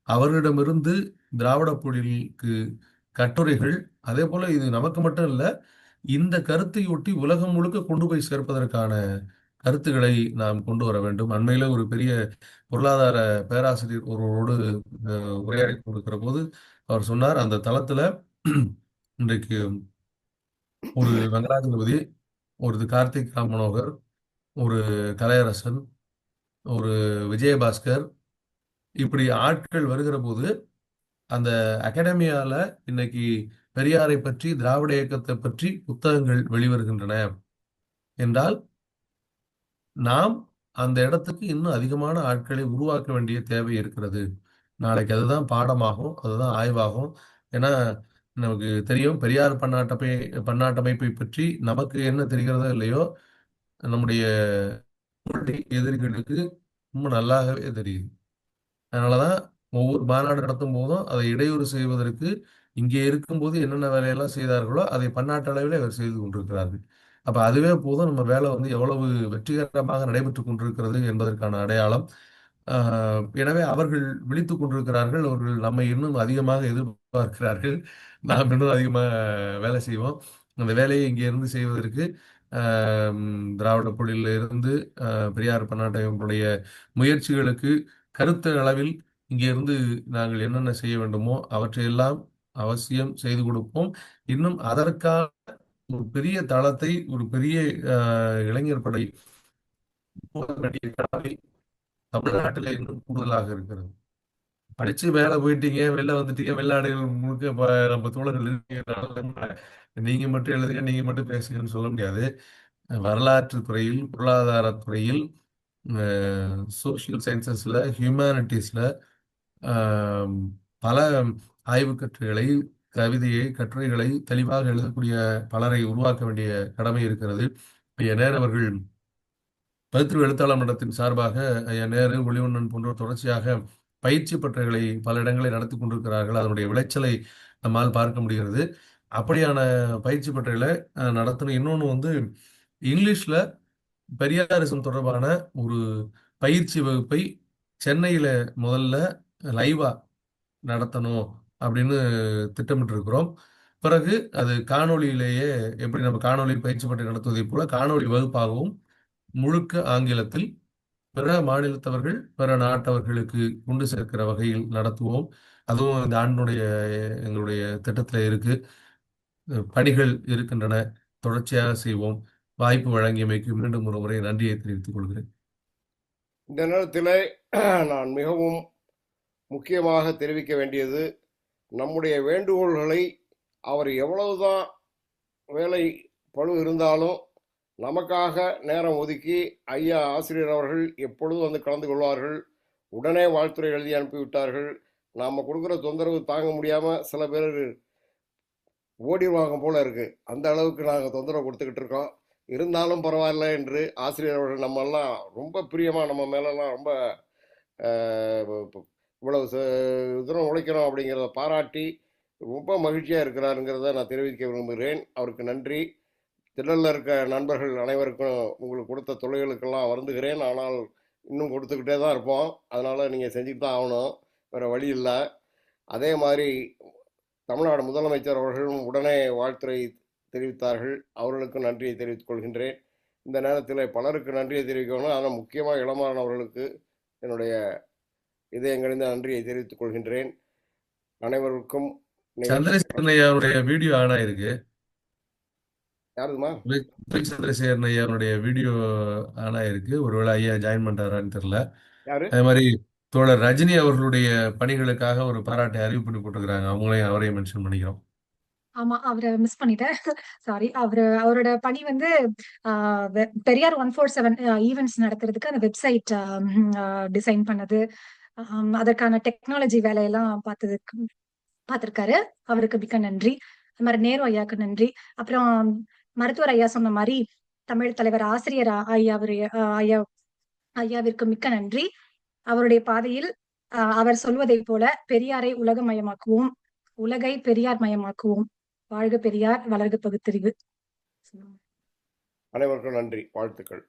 அவர்களிடமிருந்து திராவிட பொழிலுக்கு கட்டுரைகள், அதே போல இது நமக்கு மட்டும் இல்லை, இந்த கருத்தை ஒட்டி உலகம் முழுக்க கொண்டு போய் சேர்ப்பதற்கான கருத்துக்களை நாம் கொண்டு வர வேண்டும். அண்மையில ஒரு பெரிய பொருளாதார பேராசிரியர் ஒருவரோடு உரையாடி கொண்டிருக்கிற போது அவர் சொன்னார், அந்த தளத்துல இன்றைக்கு ஒரு வெங்கடாஜலபதி, ஒரு கார்த்திக் ராமனோகர், ஒரு கலையரசன், ஒரு விஜயபாஸ்கர், இப்படி ஆட்கள் வருகிற போது அந்த அகாடமியால இன்னைக்கு பெரியாரை பற்றி, திராவிட இயக்கத்தை பற்றி புத்தகங்கள் வெளிவருகின்றன என்றால் நாம் அந்த இடத்துக்கு இன்னும் அதிகமான ஆட்களை உருவாக்க வேண்டிய தேவை இருக்கிறது. நாளைக்கு அதுதான் பாடமாகும், அதுதான் ஆய்வாகும். ஏன்னா நமக்கு தெரியும் பெரியார் பன்னாட்டமைப்பை பற்றி நமக்கு என்ன தெரிகிறதோ இல்லையோ, நம்முடைய எதிரிகளுக்கு ரொம்ப நல்லாகவே தெரியுது. அதனாலதான் ஒவ்வொரு மாநாடு நடத்தும் போதும் அதை இடையூறு செய்வதற்கு இங்கே இருக்கும்போது என்னென்ன வேலையெல்லாம் செய்தார்களோ அதை பன்னாட்டு அளவில் அவர் செய்து கொண்டிருக்கிறார்கள். அப்ப அதுவே போதும் நம்ம வேலை வந்து எவ்வளவு வெற்றிகரமாக நடைபெற்றுக் கொண்டிருக்கிறது என்பதற்கான அடையாளம். எனவே அவர்கள் விழித்துக் கொண்டிருக்கிறார்கள். அவர்கள் நம்மை இன்னும் அதிகமாக எதிர்பார்க்கிறார்கள். நாம் இன்னும் அதிகமாக வேலை செய்வோம். அந்த வேலையை இங்கே இருந்து செய்வதற்கு திராவிட பொழில இருந்து பெரியார் பன்னாட்டமைப்புடைய முயற்சிகளுக்கு கருத்து அளவில் இங்கே இருந்து நாங்கள் என்னென்ன செய்ய வேண்டுமோ அவற்றையெல்லாம் அவசியம் செய்து கொடுப்போம். இன்னும் அதற்கான ஒரு பெரிய தளத்தை, ஒரு பெரிய இளைஞர் படை போட வேண்டிய கடமை தமிழ்நாட்டில் இன்னும் கூடுதலாக இருக்கிறது. படிச்சு மேல போயிட்டீங்க, வெளில வந்துட்டீங்க, வெளிநாடுகள் முழுக்க நம்ம தோழர்கள் இருக்கீங்க, நீங்க மட்டும் எழுதுங்க, நீங்க மட்டும் பேசுங்கன்னு சொல்ல முடியாது. வரலாற்று துறையில், பொருளாதாரத்துறையில், சோசியல் சயின்சஸ்ல, ஹியூமானிட்டிஸ்ல பல ஆய்வு கட்டுரைகளை, கவிதையை, கட்டுரைகளை தெளிவாக எழுதக்கூடிய பலரை உருவாக்க வேண்டிய கடமை இருக்கிறது. ஐயா நேரு அவர்கள் பதித்திரு எழுத்தாளர் மன்றத்தின் சார்பாக ஐயா நேரு, ஒளிவண்ணன் போன்றோர் தொடர்ச்சியாக பயிற்சி பட்டறைகளை பல இடங்களை நடத்தி கொண்டிருக்கிறார்கள். அதனுடைய விளைச்சலை நம்மால் பார்க்க முடிகிறது. அப்படியான பயிற்சி பட்டறைகளை நடத்தணும். இன்னொன்று வந்து இங்கிலீஷ்ல பெரியாரிசம் தொடர்பான ஒரு பயிற்சி வகுப்பை சென்னையில முதல்ல லைவா நடத்தணும் அப்படின்னு திட்டமிட்டு இருக்கிறோம். பிறகு அது காணொலியிலேயே எப்படி நம்ம காணொலி பயிற்சி பட்டறை நடத்துவதை போல காணொலி வகுப்பாகவும் முழுக்க ஆங்கிலத்தில் பிற மாநிலத்தவர்கள், பிற நாட்டவர்களுக்கு கொண்டு சேர்க்கிற வகையில் நடத்துவோம். அதுவும் இந்த ஆண்டுடைய எங்களுடைய திட்டத்தில் இருக்கு. பணிகள் இருக்கின்றன, தொடர்ச்சியாக செய்வோம். வாய்ப்பு வழங்கியமைக்கு மீண்டும் ஒரு முறை நன்றியை தெரிவித்துக் கொள்கிறேன். இந்த நேரத்தில் நான் மிகவும் முக்கியமாக தெரிவிக்க வேண்டியது, நம்முடைய வேண்டுகோள்களை அவர் எவ்வளவுதான் வேலை பளு இருந்தாலும் நமக்காக நேரம் ஒதுக்கி ஐயா ஆசிரியர் அவர்கள் எப்பொழுதும் வந்து கலந்து கொள்வார்கள். உடனே வாழ்த்துறை எழுதி அனுப்பிவிட்டார்கள். நாம் கொடுக்குற தொந்தரவு தாங்க முடியாமல் சில பேர் ஓடிடுவாங்க போல இருக்குது. அந்த அளவுக்கு நாங்கள் தொந்தரவு கொடுத்துக்கிட்டு இருக்கோம். இருந்தாலும் பரவாயில்ல என்று ஆசிரியர் அவர்கள் நம்மெல்லாம் ரொம்ப பிரியமாக நம்ம மேலெல்லாம் ரொம்ப இவ்வளவு தூரம் உழைக்கிறோம் அப்படிங்கிறத பாராட்டி ரொம்ப மகிழ்ச்சியாக இருக்கிறாருங்கிறத நான் தெரிவிக்க விரும்புகிறேன். அவருக்கு நன்றி. திடலில் இருக்க நண்பர்கள் அனைவருக்கும் உங்களுக்கு கொடுத்த தொழில்களுக்கெல்லாம் வருந்துகிறேன். ஆனால் இன்னும் கொடுத்துக்கிட்டே தான் இருப்போம். அதனால் நீங்கள் செஞ்சுட்டு தான் ஆகணும், வேறு வழி இல்லை. அதே மாதிரி தமிழ்நாடு முதலமைச்சர் அவர்களும் உடனே வாழ்த்துறை தெரிவித்தார்கள். அவர்களுக்கும் நன்றியை தெரிவித்துக் கொள்கின்றேன். இந்த நேரத்தில் பலருக்கு நன்றியை தெரிவிக்கணும். ஆனால் முக்கியமாக இளமாறன் என்னுடைய இதயங்களிந்த நன்றியை தெரிவித்துக் கொள்கின்றேன். அனைவருக்கும் சந்திரசேகரன் ஐயாவுடைய வீடியோ ஆன் ஆயிருக்கு. யாருமா? சந்திரசேகரன் ஐயாவுடைய வீடியோ ஆன் ஆயிருக்கு. ஒருவேளை ஐயா ஜாயின் பண்றாரான்னு தெரியல. யாரு? அதே மாதிரி தோழர் ரஜினி அவர்களுடைய பணிகளுக்காக ஒரு பாராட்டை அறிவு பண்ணி போட்டுக்கிறாங்க. அவரையும் மென்ஷன் பண்ணிக்கிறோம். ஆமா, அவரை மிஸ் பண்ணிட்டேன். சாரி. அவரோட பணி வந்து பெரியார் 147 ஈவெண்ட்ஸ் நடத்துறதுக்கு அந்த வெப்சைட் டிசைன் பண்ணது, அதற்கான டெக்னாலஜி வேலையெல்லாம் பார்த்திருக்காரு. அவருக்கு மிக்க நன்றி. அது மாதிரி நேரு ஐயாவுக்கு நன்றி. அப்புறம் மருத்துவர் ஐயா சொன்ன மாதிரி தமிழ் தலைவர் ஆசிரியர் ஐயாவிற்கு மிக்க நன்றி. அவருடைய பாதையில் அவர் சொல்வதை போல பெரியாரை உலகமயமாக்குவோம், உலகை பெரியார் மயமாக்குவோம். வாழ்க பெரியார், வளர்க பகுத்தறிவு. அனைவருக்கும் நன்றி, வாழ்த்துக்கள்.